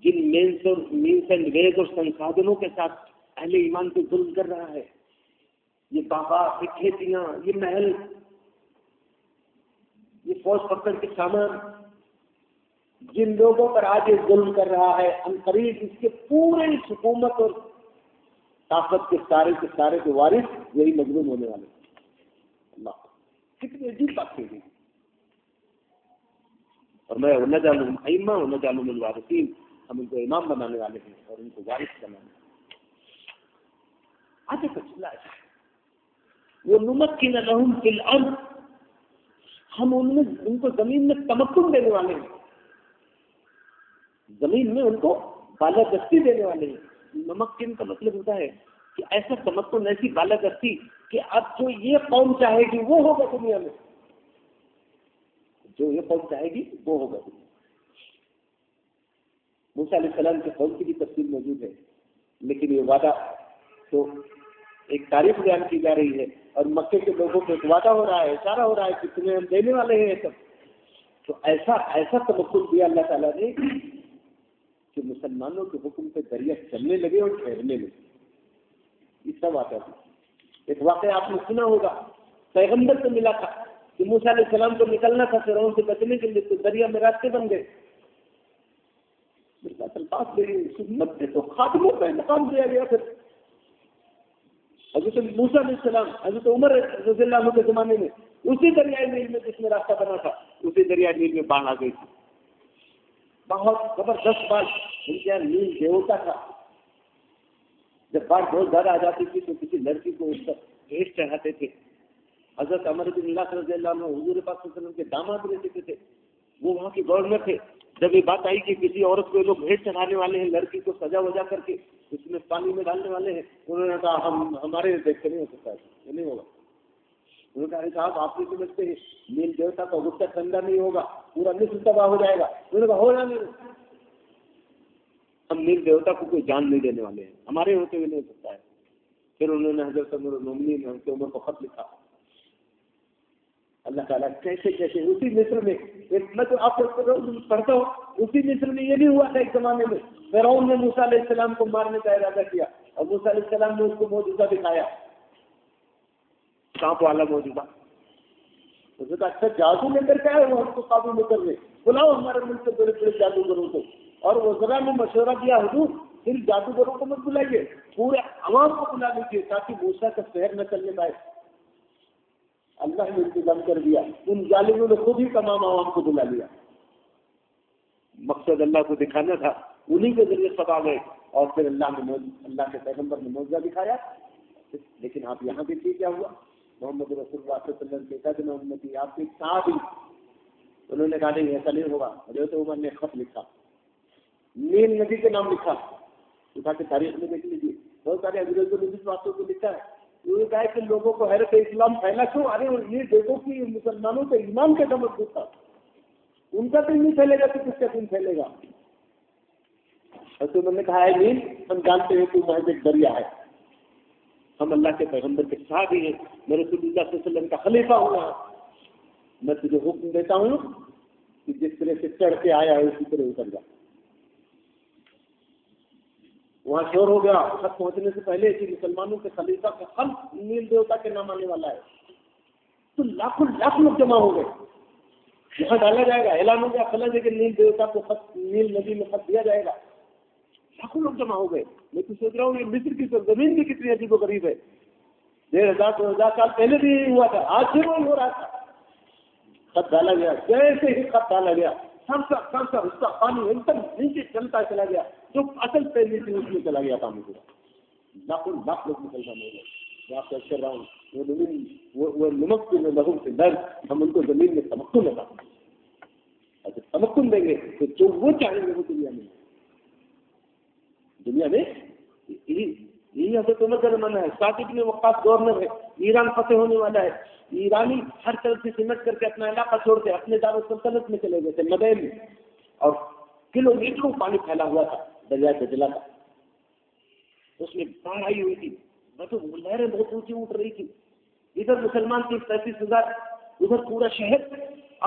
جن مینس اینڈ ویز اور سنسادنوں کے ساتھ اہل ایمان کو ظلم کر رہا ہے, یہ باغات, یہ کھیتیاں, یہ محل, یہ فوج پکڑ کے سامان, جن لوگوں پر آج یہ ظلم کر رہا ہے, عنقریب اس کے پورے حکومت اور طاقت کے سارے کے وارث یہی مظلوم ہونے والے. اللہ کتنی عجیب بات کہی گئی. اور میں نجعلہم ائمہ ونجعلہم الوارثین, ہم ان کو امام بنانے والے ہیں اور ان کو وارث بنانے والے. آج ایک مسئلہ ایسا ہے وہ نمکن لہم فی الارض, ہم ان کو زمین میں تمکن دینے والے ہیں, زمین میں ان کو بالادستی دینے والے ہیں. نمکن کا مطلب ہوتا ہے کہ ایسا تمکن, ایسی بالادستی کہ اب جو یہ قوم چاہے گی وہ ہوگا دنیا میں, جو یہ قوم چاہے گی وہ ہوگا دنیا میں. موسیٰ علیہ السلام کے قوم کی بھی تفصیل موجود ہے, لیکن یہ وعدہ تو ایک تاریخ بیان کی جا رہی ہے اور مکے کے لوگوں کو وعدہ ہو رہا ہے، اشارہ ہو رہا ہے کہ تمہیں ہم دینے والے ہیں سب. تو ایسا تمکن دیا اللہ تعالیٰ نے کہ مسلمانوں کے حکم پہ دریا چلنے لگے اور ٹھہرنے لگے. یہ سب آتا تھا. ایک واقعہ آپ نے سنا ہوگا، پیغمبر سے ملا تھا کہ موسیٰ علیہ السلام کو نکلنا تھا فرعون سے بچنے کے لیے، تو دریا میں راستے بن گئے. تو خاتموں کا انتقام دیا گیا. پھر حضرت موسیٰ علیہ السلام، حضرت عمر رضی اللہ عنہ کے زمانے میں اسی دریائے نیل میں جس میں راستہ بنا تھا، اسی دریائے نیل میں باڑھ آ گئی تھی. بہت زبردست باڑھ. ان کے یہاں نیل دیوتا تھا. جب باڑھ بہت زیادہ آ جاتی تھی تو کسی لڑکی کو اس پر بھیٹ چڑھاتے تھے. حضرت عمر بن اللہ رضی اللہ عنہ حضور پاک صلی اللہ علیہ وسلم کے داماد رہ چکے تھے، وہ وہاں کے گورنر تھے. جب یہ بات آئی کہ کسی عورت کو لوگ بھیٹ چڑھانے والے ہیں، لڑکی کو سجا وجا کر کے اس میں پانی میں ڈالنے والے ہیں، انہوں نے کہا ہمارے دیکھ کے نہیں ہو سکتا ہے، یہ نہیں ہوگا. انہوں نے کہا صاحب آپ بھی سمجھتے ہیں نیل دیوتا کا غصہ ٹھنڈا نہیں ہوگا، پورا مصر تباہ ہو جائے گا. انہوں نے کہا ہو جانے دو، ہم نیل دیوتا کو کوئی جان نہیں دینے والے ہیں، ہمارے ہوتے ہوئے نہیں ہو سکتا ہے. پھر انہوں نے حضرت المومنین حضرت عمر کو خط لکھا. اللہ تعالیٰ کیسے کیسے اسی مصر میں، میں تو آپ کو پڑھتا ہوں، اسی مصر میں یہ نہیں ہوا تھا ایک زمانے میں فرعون نے موسیٰ علیہ السلام کو مارنے کا ارادہ کیا اور موسیٰ علیہ السلام نے اس کو معجزہ دکھایا، سانپ والا معجزہ. اس نے کہا اچھا جادو لے کر کے آئے وہ ہم کو قابو میں کر لے، بلاؤ ہمارے ملک سے بڑے بڑے جادوگروں کو. اور وہ ذرا نے مشورہ دیا حضور صرف جادوگروں کو مت بلائیے، پورے عوام کو بلا لیجیے تاکہ موسیٰ کا شہر نہ چلنے پائے. اللہ نے انتظام کر دیا، ان ظالموں نے خود ہی تمام عوام کو بلا لیا. مقصد اللہ کو دکھانا تھا، انہی کے ذریعے سب آ گئے اور پھر اللہ کے پیغمبر نے معجزہ دکھایا. لیکن آپ یہاں دیکھیے کیا ہوا. محمد رسول اللہ صلی اللہ علیہ وسلم کے قدم امتی آپ کے ساتھ ہی انہوں نے کہا نہیں ایسا نہیں ہوگا. حضرت عمر نے خط لکھا، نیل ندی کے نام لکھا، اٹھا کے تاریخ میں دیکھ لیجیے. بہت سارے انگریزوں نے بھی باتوں کو لکھا ہے. یہ کہا کہ لوگوں کو حیرت اسلام پھیلا کیوں؟ ارے یہ دیکھو کہ مسلمانوں کا ایمان کا مضبوط تھا، ان کا دن نہیں پھیلے گا تو کس کا دن پھیلے گا. حضرت عمر نے کہا ہے نیل ہم جانتے ہیں تو محض ایک دریا ہے، ہم اللہ کے پیغمبر کے ساتھ ہی ہیں، میں رسول اللہ صلی اللہ علیہ وسلم کا خلیفہ ہوں. میں تجھے حکم دیتا ہوں کہ جس طرح سے چڑھ کے آیا ہے اسی طرح اتر جا. وہاں شور ہو گیا خط پہنچنے سے پہلے کہ مسلمانوں کے خلیفہ کا خط نیل دیوتا کے نام آنے والا ہے. تو لاکھوں لاکھ لوگ جمع ہو گئے، یہاں ڈالا جائے گا، اعلان ہو گیا فلاں جگہ نیل دیوتا کو خط نیل ندی میں خط دیا جائے گا. لاکھوں لوگ جمع ہو گئے. میں تو سوچ رہا ہوں یہ مصر کی زمین بھی کتنی عجیب و غریب ہے. 1500-2000 سال پہلے بھی یہی ہوا تھا، آج بھی وہی ہو رہا تھا. خط ڈالا گیا، جیسے ہی خط ڈالا گیا سب اس کا پانی ایک دم نیچے چلتا چلا گیا، جو اصل پہلی تھی اس میں چلا گیا پانی پورا. لاکھوں لاکھ لوگ مسلمان ہو گئے. میں آپ کو کر رہا ہوں وہ نمک میں لہو سے ڈر ہم ان کو زمین میں تمکن لگا. اگر تمکن دیں گے تو جو وہ چاہیں گے وہ دنیا میں یہی حضرت عمر کا زمانہ ہے. ساتھ ابن وقاص گورنر ہے، ایران فتح ہونے والا ہے. ایرانی ہر طرف سے سمٹ کر کے اپنا علاقہ چھوڑ کے اپنے دارالسلطنت میں چلے گئے تھے مدین میں، اور کلومیٹروں پانی پھیلا ہوا تھا دریائے دجلہ کا. اس میں باڑھ آئی ہوئی تھی، لہریں بہت اونچی اٹھ رہی تھی. ادھر مسلمان 30-35 ہزار، ادھر پورا شہر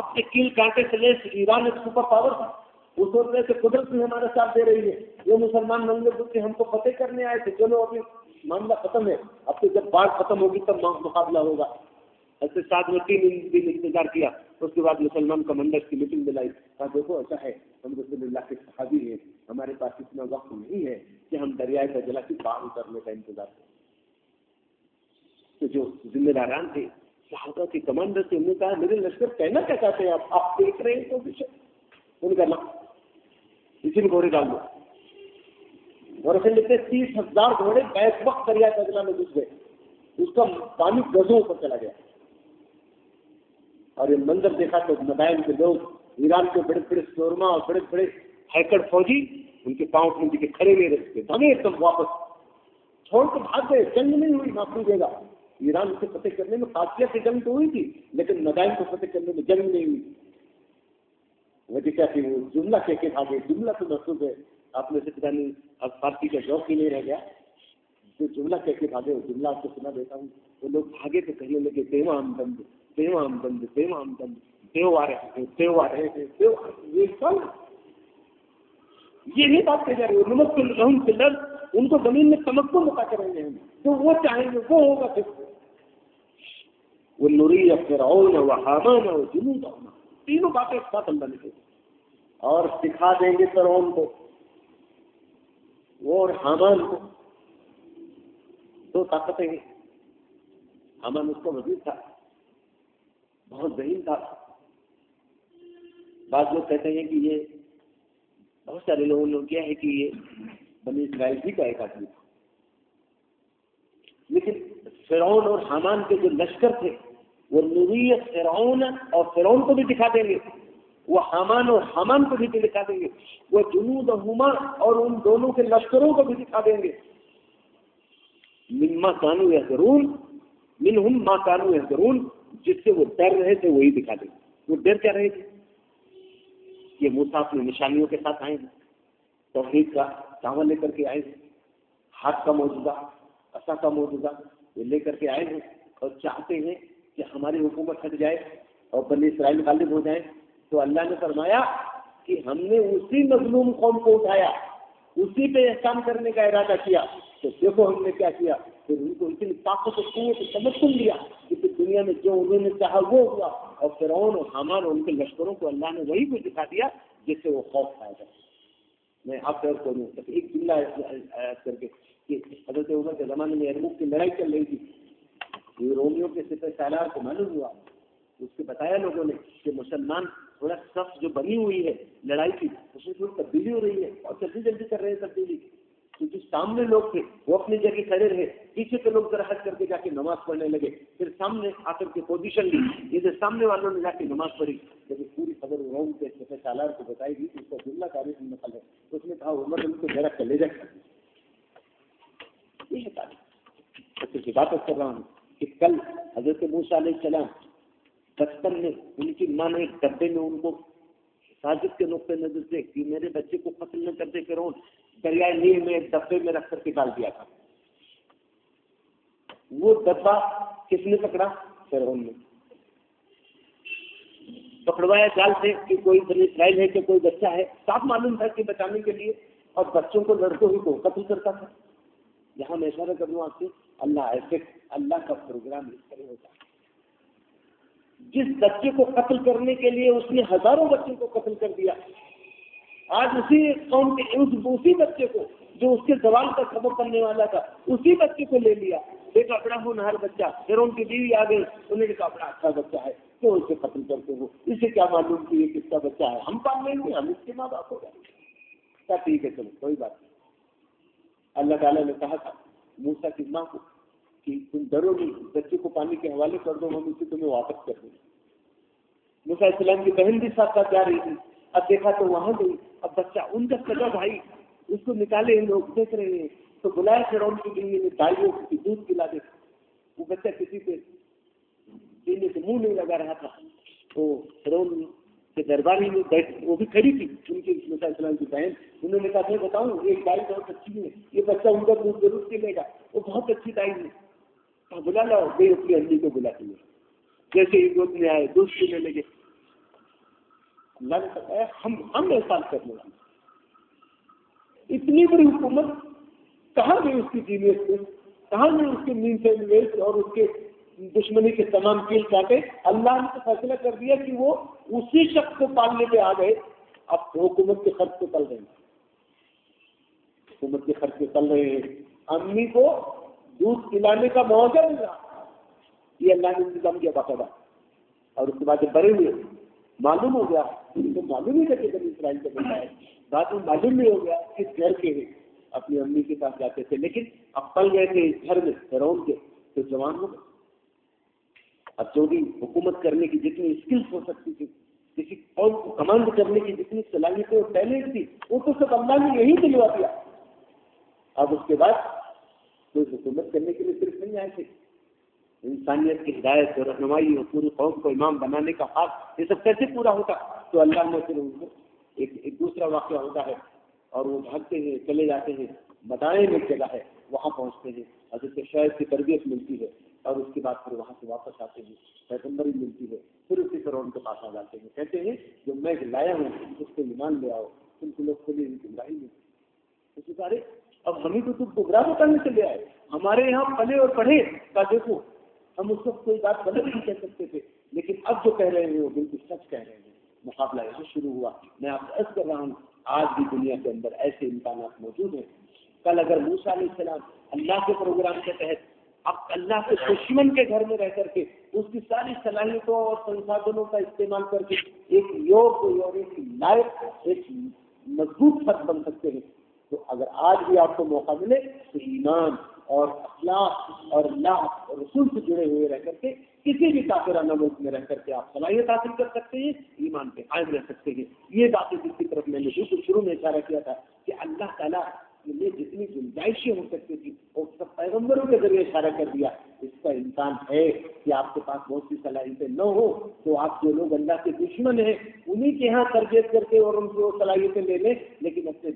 اپنے کیل کانٹے سے لیس. ایران ایک سپر پاور تھا، اس وقت سے قدرت بھی ہمارا ساتھ دے رہی ہے. یہ مسلمان منگل کے ہم کو فتح کرنے آئے تھے، چلو ابھی معاملہ ختم ہے، اب تو جب باڑھ ختم ہوگی تب مقابلہ ہوگا. ایسے ساتھ میں 3 دن انتظار کیا. اس کے بعد مسلمان کمانڈرز کی میٹنگ بلائی، کہا دیکھو ایسا ہے ہم رسول اللہ کے صحابی ہیں، ہمارے پاس اتنا وقت نہیں ہے کہ ہم دریائے دجلہ کی باڑھ اترنے کا انتظار کریں. تو جو ذمہ داران تھے صحابہ کے کمانڈر سے انہوں نے کہا میرے لشکر کہنا کیا چاہتے ہیں آپ دیکھ رہے ہیں تو ان کا اسی میں گھوڑے ڈال دو. اور اسے لکھتے 30,000 گھوڑے بیک وقت دریائے دجلہ میں گھس گئے. اس کا پانی گزوں پر چلا گیا. اور یہ منظر دیکھا تو مدائن کے لوگ، ایران کے بڑے بڑے شورما اور بڑے بڑے ہیکڑ فوجی ان کے پاؤں ٹھنڈی کے کھڑے نہیں رکھتے، دھمے ایک دم واپس چھوڑ کے بھاگ گئے. جنگ نہیں ہوئی، معاف کیجیے گا. ایران سے فتح کرنے میں قافیہ کی جنگ تو ہوئی تھی لیکن مدائن کو فتح کرنے میں جنگ نہیں ہوئی. وجہ کیا تھی؟ وہ جملہ کہہ کے بھاگے. جملہ تو محفوظ ہے، آپ نے سے پتا نہیں اب فارسی کا شوق ہی نہیں رہ گیا. تو جملہ کہہ کے بھاگے، جملہ آپ کو سنا دیتا ہوں. وہ لوگ بھاگے تو کہنے لگے دیوان بند دیوان بند دیوان بند، دیو آ رہے ہیں دیو آ رہے ہیں دیو. یہ نہیں بات کہی جا رہی. نمک کے رحم کے لفظ ان کو زمین میں تمکن بتا کر رہے ہیں، تو وہ چاہیں گے وہ ہوگا. پھر وہ نوری فرعون و حامان و جنود، تینوں باتیں ایک ساتھ اللہ نے کی اور سکھا دیں گے فرعون کو اور حامان کو. دو طاقتیں ہیں. حامان اس کا وزیر تھا، بہت ذہین تھا. بعض لوگ کہتے ہیں کہ یہ بہت سارے لوگوں نے کیا ہے کہ یہ بنی اسرائیل بھی کا ایک آدمی تھا. لیکن فرعون اور حامان کے جو لشکر تھے وہ نوریت فرعون اور فرعون کو بھی دکھا دیں گے، وہ حامان اور حامان کو بھی دکھا دیں گے، وہ جنود ہما اور ان دونوں کے لشکروں کو بھی دکھا دیں گے. مما کانو یحذرون منہم ما کانو یحذرون، جس سے وہ ڈر رہے تھے وہی دکھا دیں گے. وہ ڈر کیا رہے تھے؟ یہ موسیٰ اپنی نشانیوں کے ساتھ آئے ہیں، توحید کا دعویٰ لے کر کے آئے ہیں، ہاتھ کا معجزہ عصا کا معجزہ یہ لے کر کے آئے ہیں اور چاہتے ہیں کہ ہماری حکومت ہٹ جائے اور بنی اسرائیل غالب ہو جائیں. تو اللہ نے فرمایا کہ ہم نے اسی مظلوم قوم کو اٹھایا، اسی پہ احسان کرنے کا ارادہ کیا. تو دیکھو ہم نے کیا کیا، پھر ان کو اتنی طاقت و قوت و تمکن دیا کہ دنیا میں جو انہوں نے چاہا وہ ہوا. اور فرعون اور حامان اور ان کے لشکروں کو اللہ نے وہی کچھ دکھا دیا جس سے وہ خوف کھایا جائے. میں آپ کو کروں ایک جملہ کر کے کہ حضرت عمر کے زمانے میں یرموک کی لڑائی چل رہی تھی. رومیوں کے سپہ سالار کو معلوم ہوا، اس کے بتایا لوگوں نے کہ مسلمان تھوڑا صف جو بنی ہوئی ہے لڑائی کی اس میں تھوڑی تبدیلی ہو رہی ہے اور جلدی جلدی کر رہے ہیں تبدیلی. کیونکہ سامنے لوگ تھے وہ اپنی جگہ کھڑے رہے، پیچھے کے لوگ ذرا ہٹ کر کے جا کے نماز پڑھنے لگے. پھر سامنے آ کر کے پوزیشن لی، یہ سامنے والوں نے جا کے نماز پڑھی. جب پوری خبر روم کے سپہ سالار کو بتائی گئی تو اس کا جملہ تاریخ میں نقل ہے. اس نے کہا عمر ان کو ذرا چلے جائے. یہ ہے تاریخ. صرف عبادت کر رہا ہوں کہ کل حضرت موسیٰ علیہ السلام بچپن میں ان کی ماں نے ایک ڈبے میں ان کو حفاظت کے نقطۂ نظر سے کہ میرے بچے کو قتل نہ کرتے فرعون دریائے نیل میں ایک ڈبے میں رکھ کر کے ڈال دیا تھا. وہ ڈبہ کس نے پکڑا؟ فرعون نے پکڑوایا جال سے کہ کوئی بنی اسرائیل ہے کہ کوئی بچہ ہے. صاف معلوم تھا کہ بچانے کے لیے، اور بچوں کو لڑکوں ہی کو قتل کرتا تھا. یہاں میں اشارہ کر دوں آپ سے، اللہ ایسے اللہ کا پروگرام اس طرح ہوتا ہے. جس بچے کو قتل کرنے کے لیے اس نے ہزاروں بچوں کو قتل کر دیا، آج اسی قوم کے اسی بچے کو جو اس کے زوال کا سبب بننے والا تھا اسی بچے کو لے لیا. ایک اپنا ہونہار بچہ، پھر ان کی بیوی آ گئی، انہوں نے کہا اپنا اچھا بچہ ہے تو اسے قتل کرتے ہو. اسے کیا معلوم کہ یہ کس کا بچہ ہے، ہم پال لیں گے، ہم اس کے ماں باپ ہو گئے. ٹھیک ہے چلو کوئی بات نہیں. اللہ تعالیٰ نے کہا تھا موسیٰ کی ماں کو کہ تم ڈرو نہیں، بچے کو پانی کے حوالے کر دو، ہم اسے تمہیں واپس کر دیں گے. موسیٰ علیہ السلام کی بہن بھی ساتھ ساتھ جا رہی تھی. اب دیکھا تو وہاں گئی، اب بچہ ان کا سگا بھائی، اس کو نکالے لوگ دیکھ رہے ہیں تو بلایا فرعون کی بیوی نے دائیوں کی دودھ پلا دے. وہ بچہ کسی سے پینے سے منہ نہیں لگا رہا تھا. تو فرعون کے درباری میں بیٹھ، وہ بھی کھڑی تھی ان کی موسیٰ علیہ السلام کی بہن. انہوں نے کہا میں بتاؤں ایک دائی بہت اچھی ہے، یہ بچہ ان کا دودھ ضرور پیلے گا، وہ بہت اچھی دائی ہے، بلا لاؤ. گئی اپنی امی کو بلا کے جیسے ہی گود میں آئے دودھ پینے لگے. اللہ نے بتایا ہم احسان کرنے والے. اتنی بڑی حکومت کہاں گئی اس کی جینیت سے، کہاں گئی اس کے مین سے نویش اور اس کے دشمنی کے تمام کیل کاٹے. اللہ نے تو فیصلہ کر دیا کہ وہ اسی شخص کو پالنے پہ آ گئے. اب حکومت کے خرچ پہ پل رہے ہیں، حکومت کے خرچ پہ پل رہے ہیں. امی کو دودھ پلانے کا موقع مل رہا، یہ اللہ نے انتظام کیا باقاعدہ. اور اس کے بعد جب بڑے ہوئے معلوم ہو گیا، تو معلوم ہی تھا کہ بنی اسرائیل کا بیٹا ہے. بعد میں معلوم نہیں ہو گیا کس گھر کے ہیں، اپنی امی کے پاس جاتے تھے. لیکن اب پل گئے تھے اس گھر میں فرعون کے، تو جوان ہو گئے. اب جو بھی حکومت کرنے کی جتنی اسکلس ہو سکتی تھی، کسی قوم کو کمانڈ کرنے کی جتنی صلاحیتیں اور ٹیلنٹ تھی، وہ تو سب اللہ نے یہی دلوا دیا. اب اس کے بعد کوئی حکومت کرنے کے لیے صرف نہیں آئے تھے، انسانیت کی ہدایت اور رہنمائی اور پوری قوم کو امام بنانے کا حق، یہ سب کیسے پورا ہوتا؟ تو اللہ نے پھر ان کو ایک دوسرا واقعہ ہوتا ہے اور وہ بھاگتے ہیں چلے جاتے ہیں. مدائن ایک جگہ ہے وہاں پہنچتے ہیں، حضرت شعیب کی تربیت ملتی ہے، اور اس کے بعد پھر وہاں سے واپس آتے ہیں، پیغمبری ملتی ہے، پھر اسی فرعون کے پاس آ جاتے ہیں، کہتے ہیں جو میں لایا ہوں اس کو ایمان لے آؤ، تم کو لوگ کے لیے گمراہی میں اسی سارے اب ہمیں تو تم گمراہ کرنے سے لے آئے، ہمارے یہاں پلے اور پڑھے کا دیکھو، ہم اس وقت کوئی بات غلط نہیں کہہ سکتے تھے، لیکن اب جو کہہ رہے ہیں وہ بالکل سچ کہہ رہے ہیں۔ مقابلہ ایسے شروع ہوا، میں آپ سے عرض کر رہا ہوں آج بھی دنیا کے اندر ایسے امکانات موجود ہیں۔ کل اگر موسیٰ علیہ السلام اللہ کے پروگرام کے تحت اب اللہ کے دشمن کے گھر میں رہ کر کے اس کی ساری صلاحیتوں اور سنسادنوں کا استعمال کر کے ایک یوگ اور ایک لائق ایک مضبوط فرد بن سکتے ہیں، تو اگر آج بھی آپ کو موقع ملے تو ایمان اور اخلاق اور اللہ اور رسول سے جڑے ہوئے رہ کر کے کسی بھی کافرانہ ملک میں رہ کر کے آپ صلاحیت حاصل کر سکتے ہیں، ایمان پہ قائم رہ سکتے ہیں۔ یہ باتیں جس کی طرف میں نے بالکل شروع میں اشارہ کیا تھا کہ اللہ تعالیٰ نے جتنی گنجائشیں ہو سکتی تھی اور سب پیغمبروں کے ذریعے اشارہ کر دیا، اس کا امکان ہے کہ آپ کے پاس بہت سی صلاحیتیں نہ ہو تو آپ جو لوگ اللہ کے دشمن ہیں انہی کے یہاں تربیت کر کے اور ان کو صلاحیتیں لے لیں، لیکن اپنے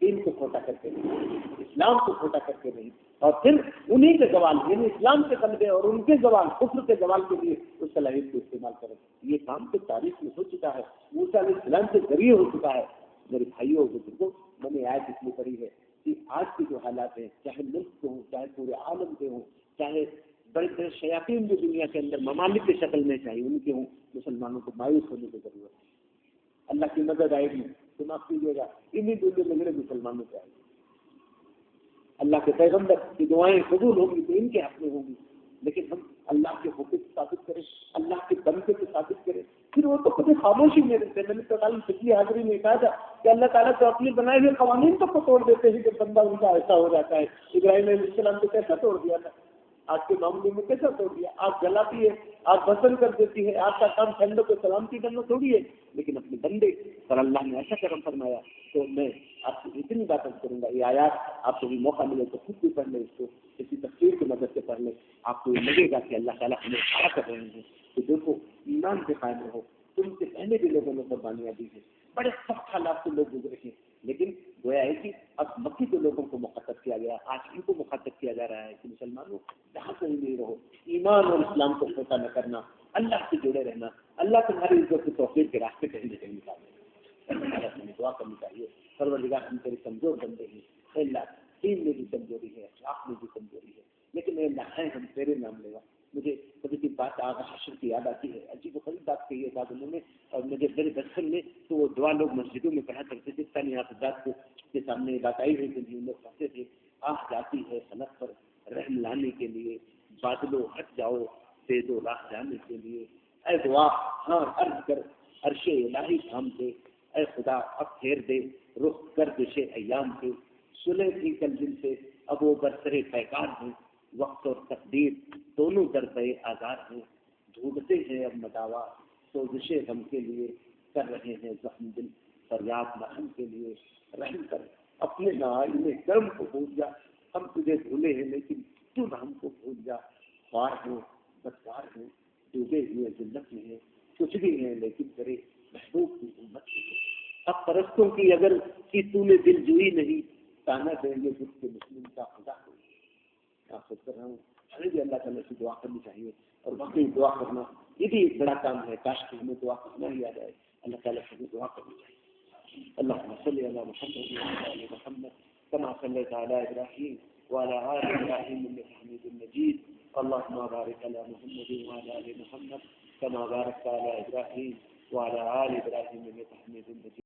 دین کو کھوٹا کر کے نہیں، اسلام کو کھوٹا کر کے نہیں، اور پھر انہی کے زوال یعنی اسلام کے غلبے اور ان کے زوال کفر کے زوال کے لیے اس صلاحیت کو استعمال کریں۔ یہ کام تو تاریخ میں ہو چکا ہے، موسیٰ علیہ السلام کے ذریعے ہو چکا ہے۔ میرے بھائیوں اور بزرگوں، میں نے آیت اس لیے پڑھی ہے کہ آج کے جو حالات ہیں، چاہے ملک کے ہوں، چاہے پورے عالم کے ہوں، چاہے بڑے بڑے شیاطین جو دنیا کے اندر ممالک کی شکل میں چاہیے ان کے ہوں، مسلمانوں کو مایوس ہونے کی ضرورت ہے۔ اللہ کی مدد آئے گی تو معاف کیجیے گا انہیں دنیا میں میرے مسلمانوں سے آئے گی، اللہ کے پیغمبر کی دعائیں قبول ہوگی تو ان کے حق میں ہوگی، لیکن ہم اللہ کے حقوق کو ثابت کریں، اللہ کے بندے کو ثابت کریں، پھر وہ تو کبھی خاموشی میں رہتے ہیں۔ میں نے تو کل پچھلی حاضری میں کہا تھا کہ اللہ تعالیٰ تو اپنے بنائے ہوئے قوانین تک کو توڑ دیتے ہیں کہ بندہ ان کا ایسا ہو جاتا ہے۔ ابراہیم علیہ السلام کو کیسا توڑ دیا تھا، آج کے معاملے میں کیسا توڑ دیا، آگ جلاتی ہے، آگ بسن کر دیتی ہے، آگ کا کام ٹھنڈوں کو سلامتی کرنا تھوڑی ہے، لیکن اپنے بندے پر اللہ نے ایسا کرم فرمایا۔ تو میں آپ کو اتنی بات کروں گا، یہ آیات آپ کو بھی موقع ملے تو خود بھی پڑھ لیں، اس کو کسی تفسیر کی مدد سے پڑھ لیں، آپ کو یہ لگے گا کہ اللہ تعالیٰ ہمیں اشارہ کر رہے ہیں کہ دیکھو ایمان سے قائم رہو، تم سے پہلے بھی لوگوں نے قربانیاں دی ہیں، بڑے سخت حالات سے لوگ گزرے ہیں، لیکن گویا ہے کہ اب مکی کے لوگوں کو مخاطب کیا گیا، آج ان کو مخاطب کیا جا رہا ہے کہ مسلمانوں جہاں کہیں نہیں رہو، ایمان اور اسلام کو چھوٹا نہ کرنا، اللہ سے جڑے رہنا، اللہ تمہاری عزت کی توفیق کے راستے کہیں نہ کہیں نکالے۔ اللہ سے دعا کرنی چاہیے، پروردگار ہم تیرے کمزور بندے ہیں، اے اللہ دین میں بھی کمزوری ہے، اخلاق میں بھی کمزوری ہے، لیکن اے اللہ ہے ہم تیرے نام لیوا۔ مجھے کبھی کی بات آغا حشر کی یاد آتی ہے، عجیب و غریب بات کہی ہے بعض انہوں نے، اور مجھے میرے بچپن میں تو وہ دعا لوگ مسجدوں میں پڑھا کرتے تھے، تن حافظات کے سامنے بات آئی ہوئی تھی، لوگ پڑھتے تھے، آہ جاتی ہے فلک پر رحم لانے کے لیے، بادلوں ہٹ جاؤ دے دو راہ جانے کے لیے، اے دعا ہاں عرض کر عرش الہی تھام دے، اے خدا اب پھیر دے رخ کر دشے ایام کے، سلے تھی کل دن سے اب وہ برسرے پیکار ہیں، وقت اور تقدیر دونوں در پہ آزار ہیں، ڈھونڈتے ہیں اب مداوا سوزشے غم کے لیے، کر رہے ہیں زخم دل فریاد مرہم کے لیے، رحم کر اپنے نائم کرم کو بھول جا، ہم تجھے بھولے ہیں لیکن تو نہ ہم کو بھول جا، خوار ہیں بدکار ہیں ڈوبے ہوئے ذلت میں ہیں، کچھ بھی ہیں لیکن کرے محبوب کی امت میں ہے، اب پرستوں کی اگر کہ تو نے دل جوئی نہیں، تانا دیں گے جس کے مسلم کا خدا کو۔ میں خود کر رہا ہوں، ہمیں بھی اللہ تعالیٰ سے دعا کرنی چاہیے، اور باقی دعا کرنا یہ بھی ایک بڑا کام ہے، کاش کہ ہمیں دعا کرنا ہی آ جائے، اللہ تعالیٰ سے ہمیں دعا کرنی چاہیے۔ اللہم صلی علی محمد وعلی آل محمد کما صلیت علی ابراہیم وعلی آل ابراہیم انک حمید مجید، اللہم بارک علی محمد وعلی آل محمد کما بارکت علی ابراہیم وعلی آل ابراہیم انک حمید مجید۔